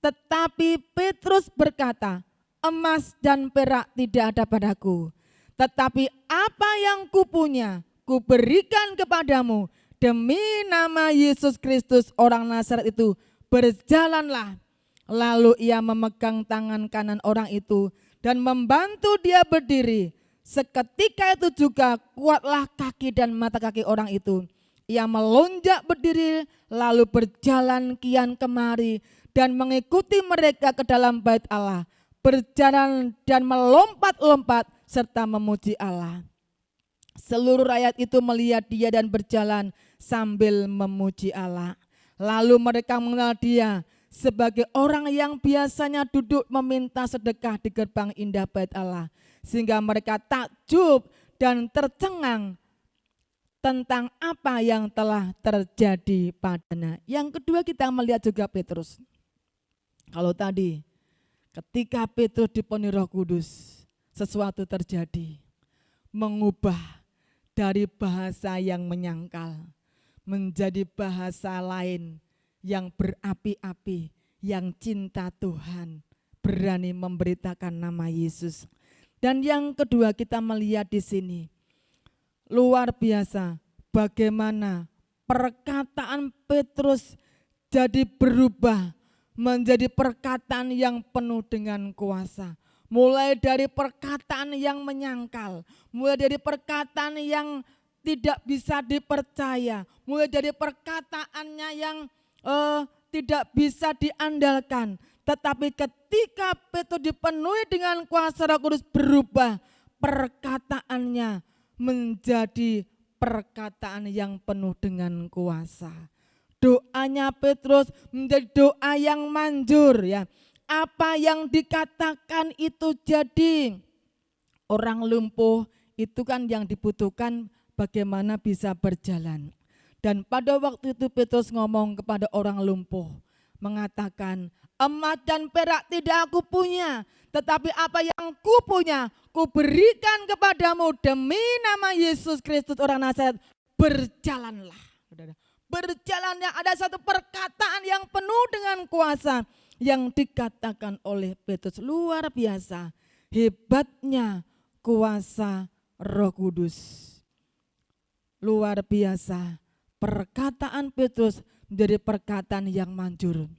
Tetapi Petrus berkata, "Emas dan perak tidak ada padaku, tetapi apa yang kupunya, kuberikan kepadamu. Demi nama Yesus Kristus orang Nazaret itu, berjalanlah." Lalu ia memegang tangan kanan orang itu dan membantu dia berdiri. Seketika itu juga kuatlah kaki dan mata kaki orang itu. Ia melonjak berdiri lalu berjalan kian kemari dan mengikuti mereka ke dalam bait Allah. Berjalan dan melompat-lompat serta memuji Allah. Seluruh rakyat itu melihat dia dan berjalan sambil memuji Allah. Lalu mereka mengenal dia sebagai orang yang biasanya duduk meminta sedekah di gerbang indah bait Allah. Sehingga mereka takjub dan tercengang tentang apa yang telah terjadi padanya. Yang kedua kita melihat juga Petrus. Kalau tadi ketika Petrus dipenuhi Roh Kudus, sesuatu terjadi, mengubah dari bahasa yang menyangkal menjadi bahasa lain yang berapi-api, yang cinta Tuhan, berani memberitakan nama Yesus. Dan yang kedua kita melihat di sini, luar biasa bagaimana perkataan Petrus jadi berubah menjadi perkataan yang penuh dengan kuasa. Mulai dari perkataan yang menyangkal, mulai dari perkataan yang tidak bisa dipercaya, mulai dari perkataannya yang tidak bisa diandalkan. Tetapi ketika Petrus dipenuhi dengan kuasa Roh Kudus, berubah perkataannya menjadi perkataan yang penuh dengan kuasa. Doanya Petrus menjadi doa yang manjur ya. Apa yang dikatakan itu jadi. Orang lumpuh itu kan yang dibutuhkan bagaimana bisa berjalan. Dan pada waktu itu Petrus ngomong kepada orang lumpuh, mengatakan, "Emas dan perak tidak aku punya, tetapi apa yang ku punya, ku berikan kepadamu. Demi nama Yesus Kristus orang Nazaret, berjalanlah." Berjalannya ada satu perkataan yang penuh dengan kuasa yang dikatakan oleh Petrus. Luar biasa, hebatnya kuasa Roh Kudus. luar biasa. Perkataan Petrus menjadi perkataan yang manjur,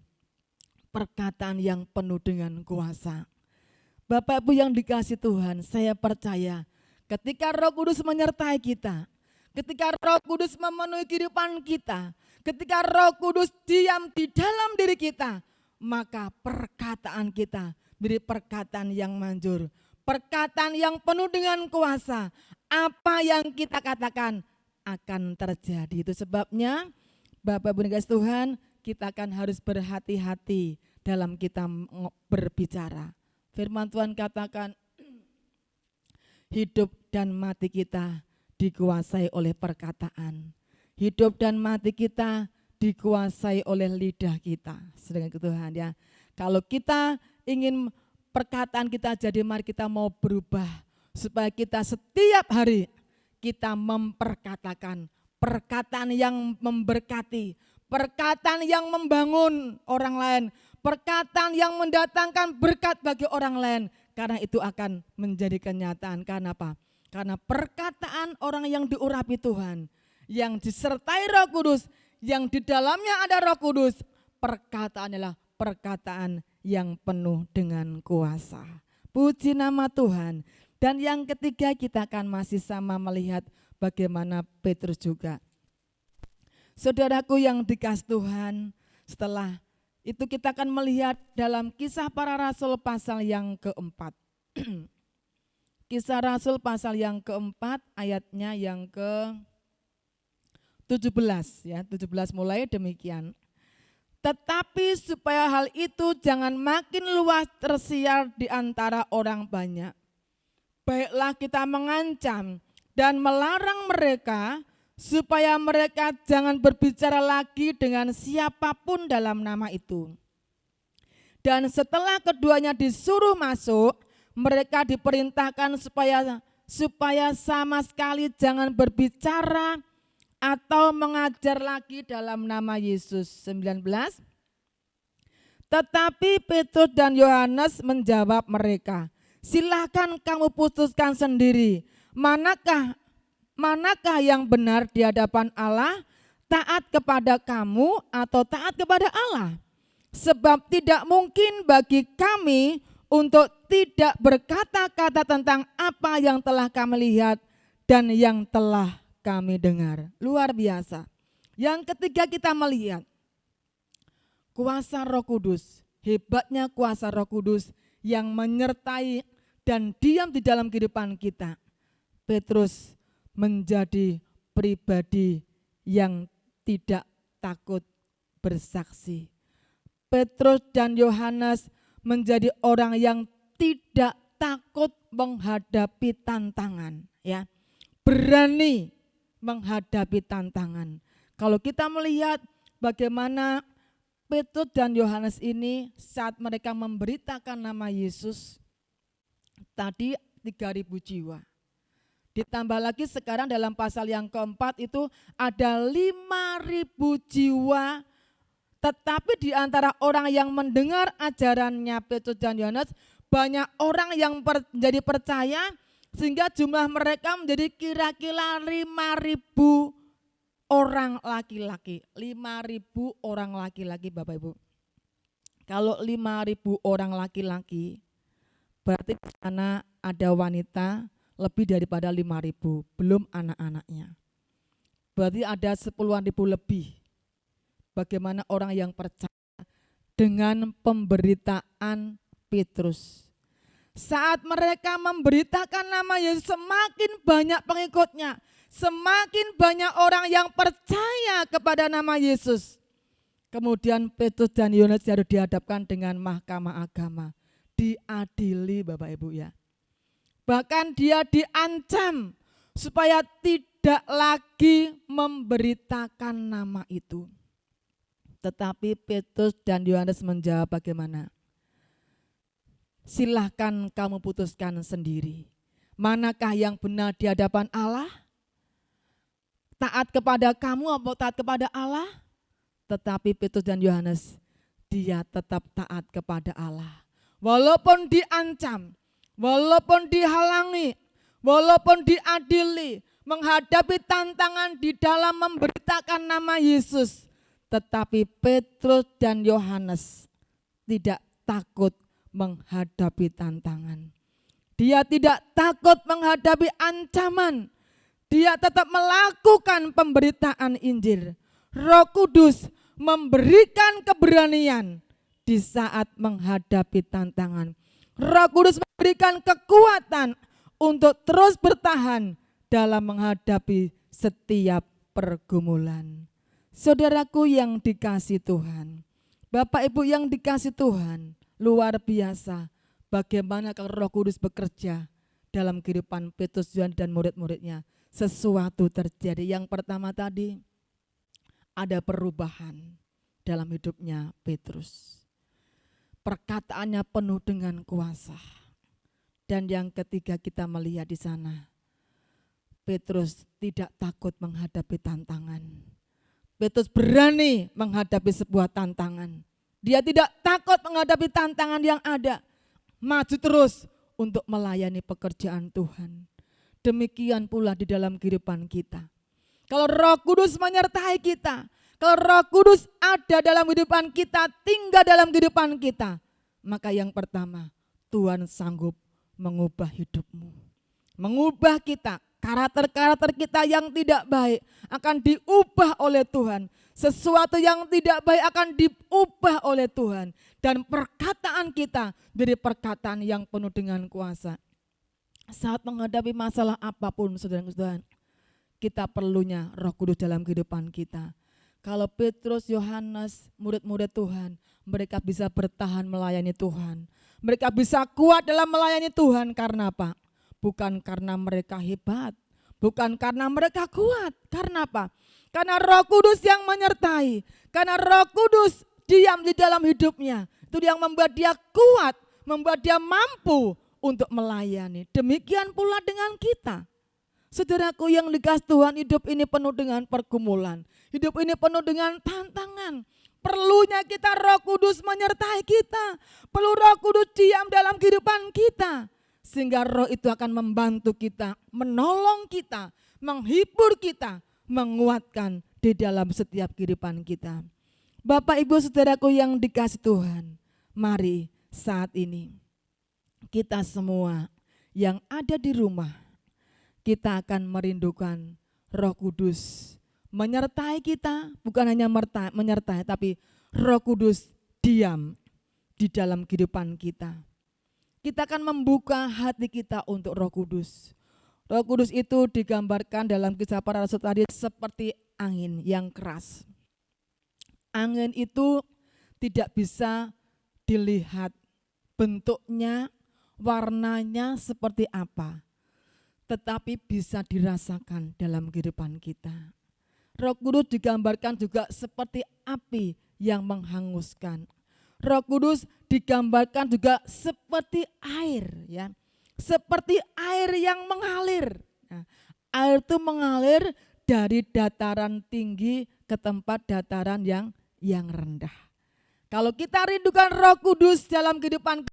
perkataan yang penuh dengan kuasa. Bapak Ibu yang dikasihi Tuhan, saya percaya ketika Roh Kudus menyertai kita, ketika Roh Kudus memenuhi kehidupan kita, ketika Roh Kudus diam di dalam diri kita, maka perkataan kita menjadi perkataan yang manjur, perkataan yang penuh dengan kuasa. Apa yang kita katakan akan terjadi. Itu sebabnya Bapak Ibu dikasihi Tuhan, kita akan harus berhati-hati dalam kita berbicara. Firman Tuhan katakan, hidup dan mati kita dikuasai oleh perkataan. Hidup dan mati kita dikuasai oleh lidah kita. Sedangkan Tuhan ya, kalau kita ingin perkataan kita jadi, mari kita mau berubah supaya kita setiap hari kita memperkatakan perkataan yang memberkati, perkataan yang membangun orang lain, perkataan yang mendatangkan berkat bagi orang lain. Karena itu akan menjadi kenyataan. Karena apa? Karena perkataan orang yang diurapi Tuhan, yang disertai Roh Kudus, yang di dalamnya ada Roh Kudus, perkataan adalah perkataan yang penuh dengan kuasa. Puji nama Tuhan. Dan yang ketiga, kita akan masih sama melihat bagaimana Petrus juga. Saudaraku yang dikasihi Tuhan, setelah itu kita akan melihat dalam Kisah Para Rasul pasal yang keempat. Kisah Rasul pasal yang keempat, ayatnya yang ke-17 ya, 17 mulai demikian. Tetapi supaya hal itu jangan makin luas tersiar di antara orang banyak, baiklah kita mengancam dan melarang mereka supaya mereka jangan berbicara lagi dengan siapapun dalam nama itu. Dan setelah keduanya disuruh masuk, mereka diperintahkan supaya sama sekali jangan berbicara atau mengajar lagi dalam nama Yesus. 19. Tetapi Petrus dan Yohanes menjawab mereka, silakan kamu putuskan sendiri, manakah yang benar di hadapan Allah, taat kepada kamu atau taat kepada Allah? Sebab tidak mungkin bagi kami untuk tidak berkata-kata tentang apa yang telah kami lihat dan yang telah kami dengar. Luar biasa. Yang ketiga, kita melihat kuasa Roh Kudus, hebatnya kuasa Roh Kudus yang menyertai dan diam di dalam kehidupan kita. Petrus menjadi pribadi yang tidak takut bersaksi. Petrus dan Yohanes menjadi orang yang tidak takut menghadapi tantangan, ya. Berani menghadapi tantangan. Kalau kita melihat bagaimana Petrus dan Yohanes ini saat mereka memberitakan nama Yesus, tadi 3.000 jiwa. Ditambah lagi sekarang dalam pasal yang keempat itu ada 5.000 jiwa. Tetapi di antara orang yang mendengar ajarannya Petrus dan Yohanes, banyak orang yang menjadi percaya sehingga jumlah mereka menjadi kira-kira 5.000 orang laki-laki. 5.000 orang laki-laki, Bapak Ibu. Kalau 5.000 orang laki-laki, berarti di sana ada wanita lebih daripada 5.000, belum anak-anaknya. Berarti ada 10.000 lebih. Bagaimana orang yang percaya dengan pemberitaan Petrus. Saat mereka memberitakan nama Yesus, semakin banyak pengikutnya, semakin banyak orang yang percaya kepada nama Yesus. Kemudian Petrus dan Yohanes harus dihadapkan dengan mahkamah agama, diadili, Bapak Ibu ya. Bahkan dia diancam supaya tidak lagi memberitakan nama itu. Tetapi Petrus dan Yohanes menjawab bagaimana? Silahkan kamu putuskan sendiri. Manakah yang benar di hadapan Allah? Taat kepada kamu atau taat kepada Allah? Tetapi Petrus dan Yohanes, dia tetap taat kepada Allah. Walaupun diancam, walaupun dihalangi, walaupun diadili, menghadapi tantangan di dalam memberitakan nama Yesus. Tetapi Petrus dan Yohanes tidak takut menghadapi tantangan. Dia tidak takut menghadapi ancaman. Dia tetap melakukan pemberitaan Injil. Roh Kudus memberikan keberanian di saat menghadapi tantangan. Roh Kudus memberikan kekuatan untuk terus bertahan dalam menghadapi setiap pergumulan. Saudaraku yang dikasih Tuhan, Bapak Ibu yang dikasih Tuhan, luar biasa bagaimana kalau Roh Kudus bekerja dalam kehidupan Petrus, Yohanes dan murid-muridnya. Sesuatu terjadi. Yang pertama tadi, ada perubahan dalam hidupnya Petrus. Perkataannya penuh dengan kuasa. Dan yang ketiga kita melihat di sana, Petrus tidak takut menghadapi tantangan. Petrus berani menghadapi sebuah tantangan. Dia tidak takut menghadapi tantangan yang ada. Maju terus untuk melayani pekerjaan Tuhan. Demikian pula di dalam kehidupan kita. Kalau Roh Kudus menyertai kita, kalau Roh Kudus ada dalam kehidupan kita, tinggal dalam kehidupan kita, maka yang pertama, Tuhan sanggup mengubah hidupmu. Mengubah kita, karakter-karakter kita yang tidak baik akan diubah oleh Tuhan. Sesuatu yang tidak baik akan diubah oleh Tuhan. Dan perkataan kita dari perkataan yang penuh dengan kuasa. Saat menghadapi masalah apapun, saudara-saudara, kita perlunya Roh Kudus dalam kehidupan kita. Kalau Petrus, Yohanes, murid-murid Tuhan, mereka bisa bertahan melayani Tuhan. Mereka bisa kuat dalam melayani Tuhan karena apa? Bukan karena mereka hebat, bukan karena mereka kuat. Karena apa? Karena Roh Kudus yang menyertai. Karena Roh Kudus diam di dalam hidupnya. Itu yang membuat dia kuat, membuat dia mampu untuk melayani. Demikian pula dengan kita. Saudaraku yang dikasih Tuhan, hidup ini penuh dengan pergumulan. Hidup ini penuh dengan tantangan. Perlunya kita Roh Kudus menyertai kita. Perlu Roh Kudus diam dalam kehidupan kita. Sehingga Roh itu akan membantu kita, menolong kita, menghibur kita, menguatkan di dalam setiap kehidupan kita. Bapak Ibu saudaraku yang dikasih Tuhan, mari saat ini kita semua yang ada di rumah, kita akan merindukan Roh Kudus menyertai kita, bukan hanya menyertai, tapi Roh Kudus diam di dalam kehidupan kita. Kita akan membuka hati kita untuk Roh Kudus. Roh Kudus itu digambarkan dalam Kisah Para Rasul tadi seperti angin yang keras. Angin itu tidak bisa dilihat bentuknya, warnanya seperti apa, tetapi bisa dirasakan dalam kehidupan kita. Roh Kudus digambarkan juga seperti api yang menghanguskan. Roh Kudus digambarkan juga seperti air, ya, seperti air yang mengalir. Nah, air itu mengalir dari dataran tinggi ke tempat dataran yang rendah. Kalau kita rindukan Roh Kudus dalam kehidupan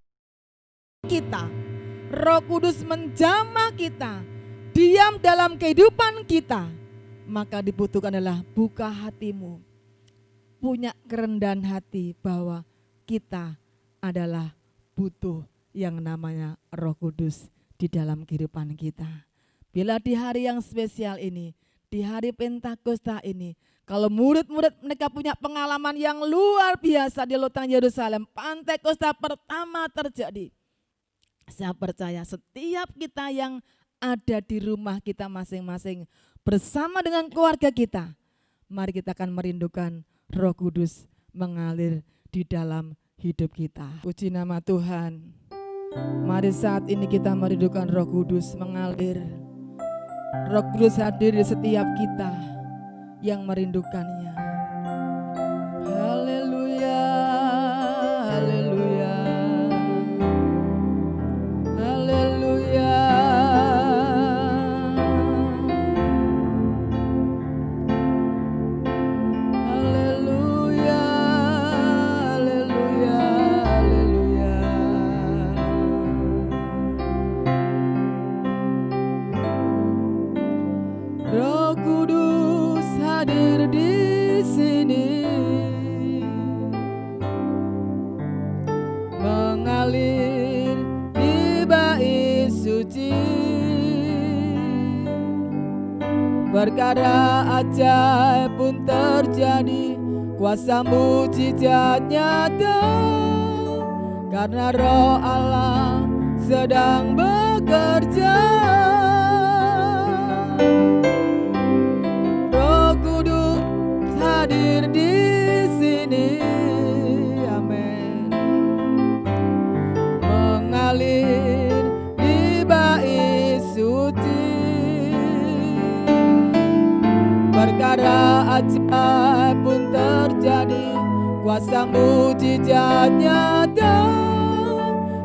kita, Roh Kudus menjamah kita, diam dalam kehidupan kita, maka dibutuhkan adalah buka hatimu, punya kerendahan hati bahwa kita adalah butuh yang namanya Roh Kudus di dalam kehidupan kita. Bila di hari yang spesial ini, di hari Pentakosta ini, kalau murid-murid mereka punya pengalaman yang luar biasa di lautan Yerusalem, Pentakosta pertama terjadi. Saya percaya setiap kita yang ada di rumah kita masing-masing bersama dengan keluarga kita, mari kita akan merindukan Roh Kudus mengalir di dalam hidup kita. Puji nama Tuhan. Mari saat ini kita merindukan Roh Kudus mengalir. Roh Kudus hadir di setiap kita yang merindukannya. Haleluya, haleluya, haleluya. Perkara ajaib pun terjadi, kuasa mujizat nyata, karena Roh Allah sedang bekerja. Roh Kudus hadir di sini, amin. Mengalir di bait suci, perkara ajaib pun terjadi, kuasa mujizat nyata,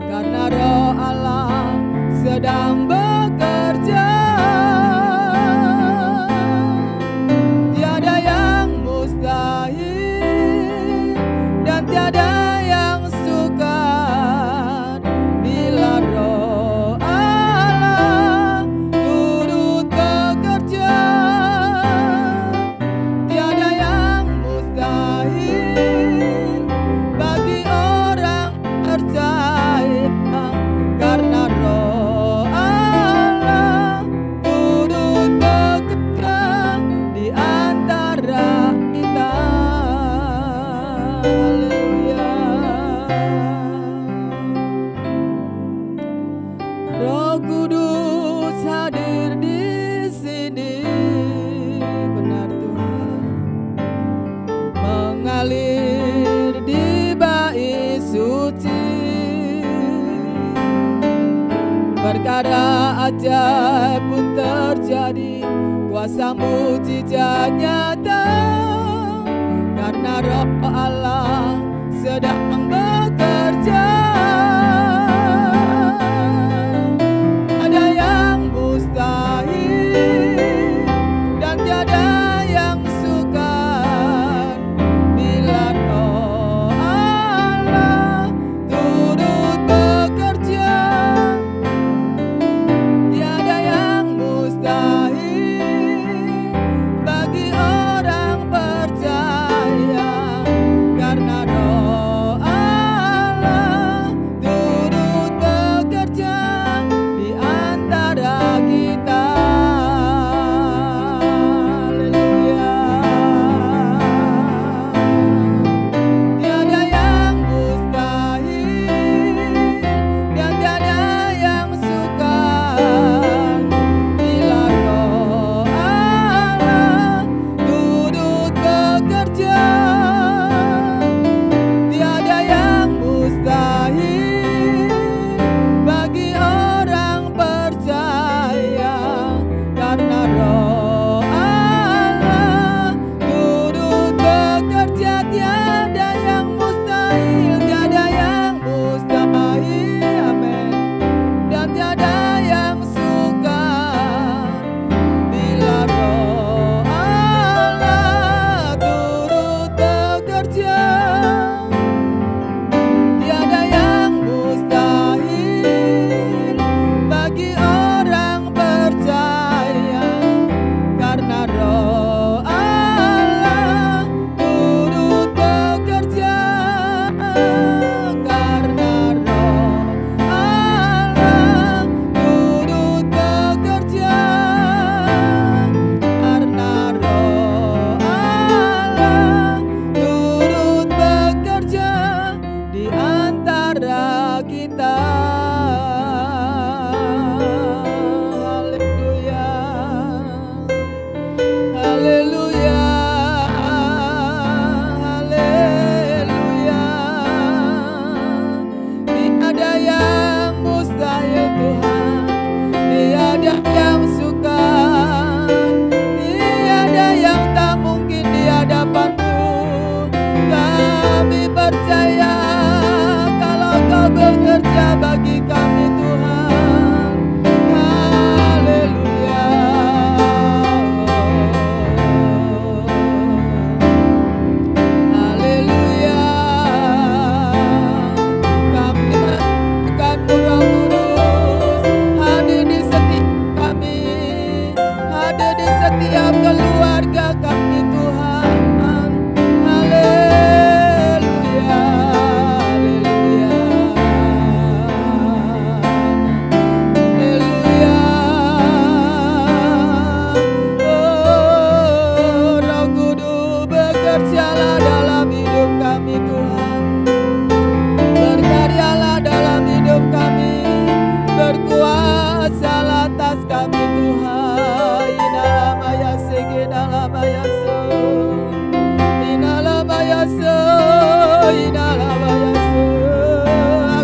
karena Roh Allah sedang bekerja. Tiada yang mustahil dan tiada yang sukar bila Roh Allah turut bekerja. Tiada yang mustahil bagi orang percaya, karena Roh Allah turut bekerja di antara kita. Haleluya. Roh Kudus hadir di sini, benar Tuhan. Mengalir di bait suci, perkara ajaib pun terjadi, kuasa mujizat nyata, karena Roh Allah sedang bekerja. Ada yang mustahil dan tiada yang sukar bila Roh Allah turut bekerja. Tiada yang mustahil bagi orang percaya, karena Roh Allah turut bekerja di antara kita. Haleluya. Tiada yang mustahil dan tiada yang sukar bila Roh Allah turut bekerja. Tiada yang mustahil bagi orang percaya, karena Roh Allah turut bekerja. Tiada yang mustahil, tiada yang mustahil, amin. Dan tiada yang sukar bila Roh Allah turut bekerja. Tiada yang mustahil bagi orang percaya, karena Roh Allah turut bekerja. Karena Roh Allah turut bekerja. Karena Roh Allah turut bekerja di antara kita. Haleluya. Haleluya. Haleluya. Tiada yang mustahil Tuhan, tiada yang sukar, tiada yang tak mungkin di hadapan-Mu. Kami percaya kalau Kau bekerja bagi kami Tuhan. Haleluya. Haleluya. Kami merindukan-Mu Roh Kudus, hadir di setiap kami, hadir di setiap keluarga kami Tuhan. Haleluya. Haleluya.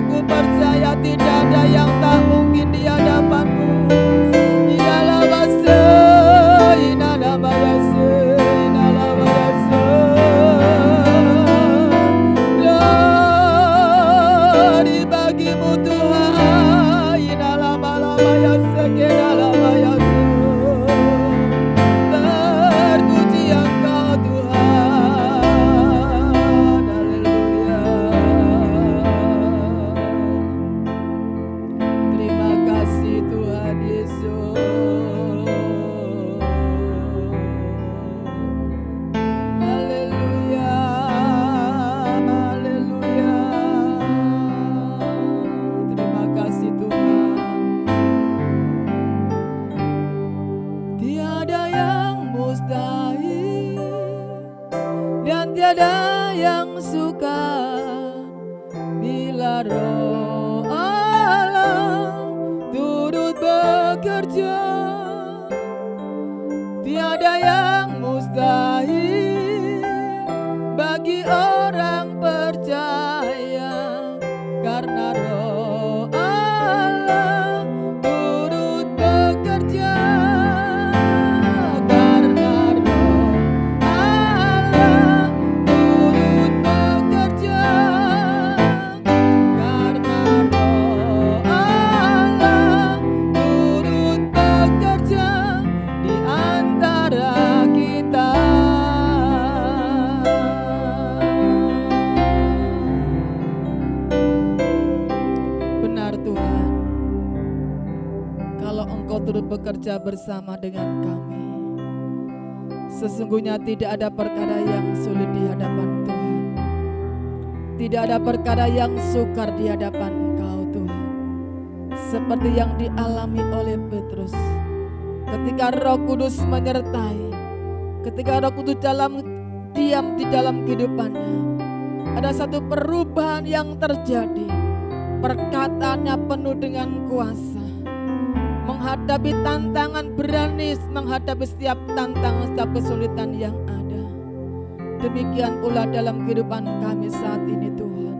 Aku percaya tidak ada yang tak mungkin di hadapan-Mu. Glory bagimu Tuhan. Terpuji Engkau Tuhan. Haleluya. Terima kasih Tuhan Yesus. Haleluya. Haleluya. Terima kasih Tuhan. Tiada yang mustahil dan tiada yang sukar bila Roh Allah turut bekerja. Tiada yang mustahil bagi orang percaya karena Roh Allah turut bekerja. Karena Roh Allah turut bekerja. Karena Roh Allah turut bekerja di antara kita. Benar Tuhan, kalau Engkau turut bekerja bersama dengan kami, sesungguhnya tidak ada perkara yang sulit di hadapan Tuhan. Tidak ada perkara yang sukar di hadapan Engkau Tuhan. Seperti yang dialami oleh Petrus ketika Roh Kudus menyertai, ketika Roh Kudus diam di dalam kehidupannya, ada satu perubahan yang terjadi. Perkataannya penuh dengan kuasa, menghadapi tantangan, berani menghadapi setiap tantangan, setiap kesulitan yang ada. Demikian pula dalam kehidupan kami saat ini Tuhan.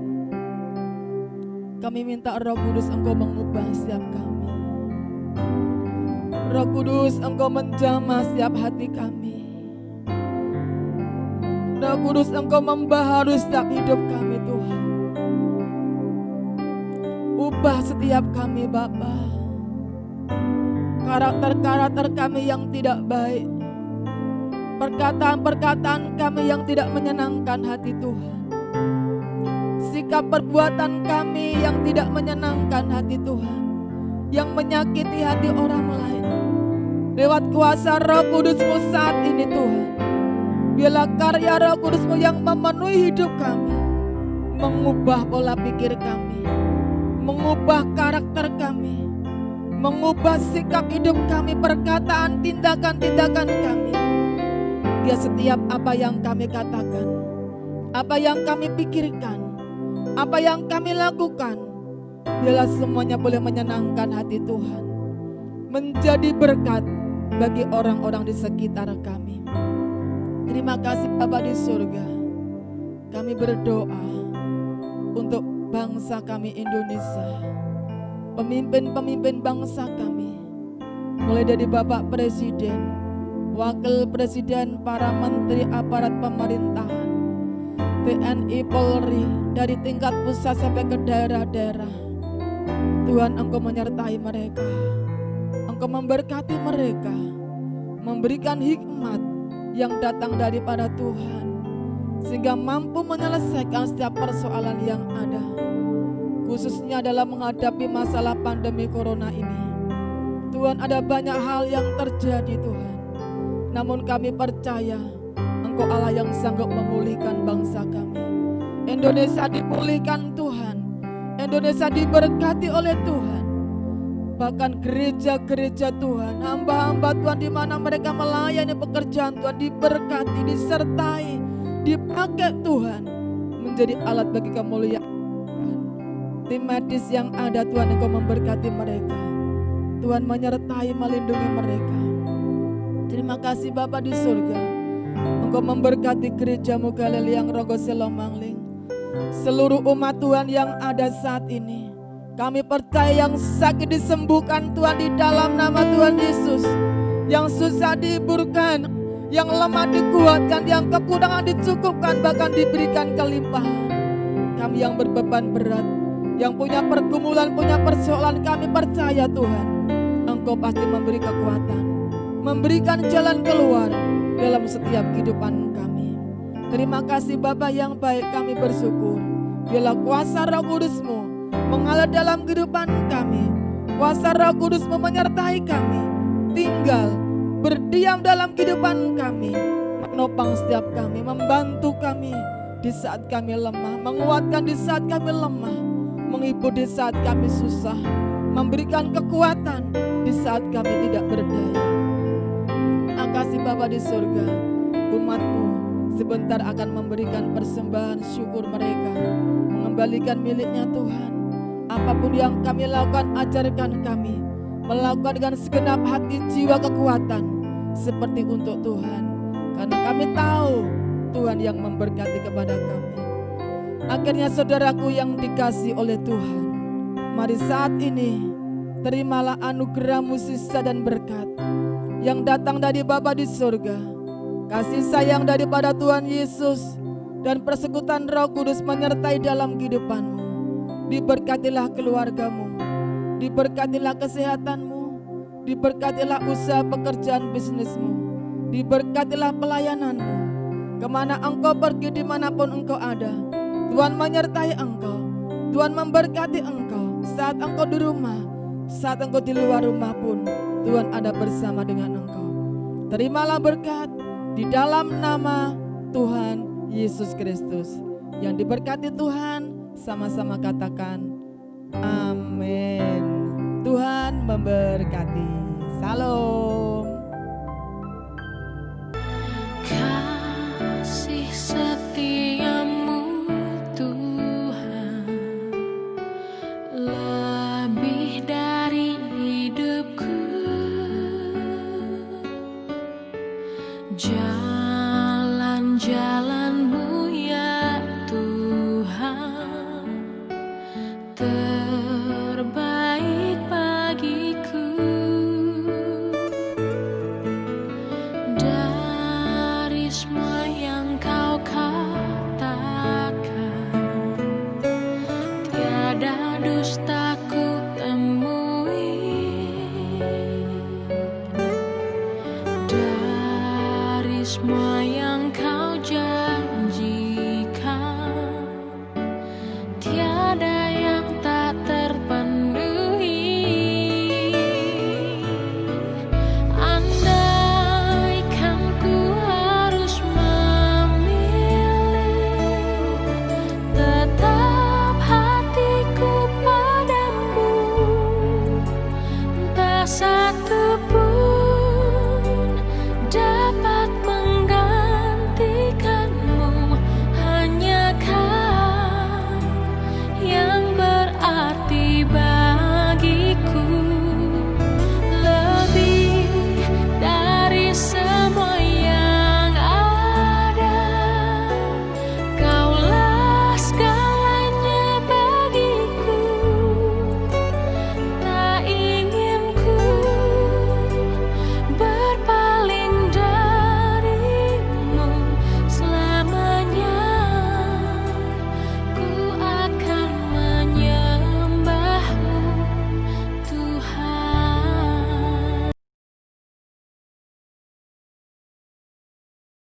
Kami minta Roh Kudus Engkau mengubah setiap kami. Roh Kudus Engkau menjamah setiap hati kami. Roh Kudus Engkau membaharui setiap hidup kami Tuhan. Ubah setiap kami Bapa. Karakter-karakter kami yang tidak baik, perkataan-perkataan kami yang tidak menyenangkan hati Tuhan, sikap perbuatan kami yang tidak menyenangkan hati Tuhan, yang menyakiti hati orang lain. Lewat kuasa Roh Kudus-Mu saat ini Tuhan, biarlah karya Roh Kudus-Mu yang memenuhi hidup kami, mengubah pola pikir kami, mengubah karakter kami, mengubah sikap hidup kami, perkataan, tindakan-tindakan kami. Biar setiap apa yang kami katakan, apa yang kami pikirkan, apa yang kami lakukan, biarlah semuanya boleh menyenangkan hati Tuhan, menjadi berkat bagi orang-orang di sekitar kami. Terima kasih Bapa di surga. Kami berdoa untuk bangsa kami Indonesia, pemimpin-pemimpin bangsa kami, mulai dari Bapak Presiden, Wakil Presiden, para menteri aparat pemerintahan, TNI, Polri, dari tingkat pusat sampai ke daerah-daerah. Tuhan Engkau menyertai mereka, Engkau memberkati mereka, memberikan hikmat yang datang daripada Tuhan, sehingga mampu menyelesaikan setiap persoalan yang ada, khususnya dalam menghadapi masalah pandemi corona ini. Tuhan, ada banyak hal yang terjadi Tuhan, namun kami percaya Engkau Allah yang sanggup memulihkan bangsa kami. Indonesia dipulihkan Tuhan, Indonesia diberkati oleh Tuhan. Bahkan gereja-gereja Tuhan, hamba-hamba Tuhan di mana mereka melayani pekerjaan Tuhan, diberkati, disertai, dipakai Tuhan menjadi alat bagi kemuliaan Tuhan. Tim medis yang ada Tuhan, Engkau memberkati mereka. Tuhan menyertai, melindungi mereka. Terima kasih Bapa di surga. Engkau memberkati gerejamu Galiliang Rogo Selomangling. Seluruh umat Tuhan yang ada saat ini, kami percaya yang sakit disembuhkan Tuhan di dalam nama Tuhan Yesus. Yang susah dihiburkan, yang lemah dikuatkan, yang kekurangan dicukupkan, bahkan diberikan kelimpahan. Kami yang berbeban berat, yang punya pergumulan, punya persoalan, kami percaya Tuhan, Engkau pasti memberi kekuatan, memberikan jalan keluar dalam setiap kehidupan kami. Terima kasih Bapa yang baik, kami bersyukur. Biarlah kuasa Roh Kudus-Mu mengalir dalam kehidupan kami. Kuasa Roh Kudus-Mu menyertai kami, tinggal berdiam dalam kehidupan kami, menopang setiap kami, membantu kami di saat kami lemah, menguatkan di saat kami lemah, menghibur di saat kami susah, memberikan kekuatan di saat kami tidak berdaya. Makasih Bapa di surga, umat-Mu sebentar akan memberikan persembahan syukur mereka, mengembalikan miliknya Tuhan. Apapun yang kami lakukan, ajarkan kami melakukan dengan segenap hati, jiwa, kekuatan seperti untuk Tuhan, karena kami tahu Tuhan yang memberkati kepada kami. Akhirnya saudaraku yang dikasih oleh Tuhan, mari saat ini terimalah anugerah-Mu, sisa dan berkat yang datang dari Bapa di surga, kasih sayang daripada Tuhan Yesus, dan persekutuan Roh Kudus menyertai dalam kehidupan-Mu. Diberkatilah keluarga-Mu, diberkatilah kesehatanmu, diberkatilah usaha pekerjaan bisnismu, diberkatilah pelayananmu. Kemana engkau pergi, dimanapun engkau ada, Tuhan menyertai engkau, Tuhan memberkati engkau. Saat engkau di rumah, saat engkau di luar rumah pun, Tuhan ada bersama dengan engkau. Terimalah berkat di dalam nama Tuhan Yesus Kristus. Yang diberkati Tuhan, sama-sama katakan amin. Tuhan memberkati. Salam.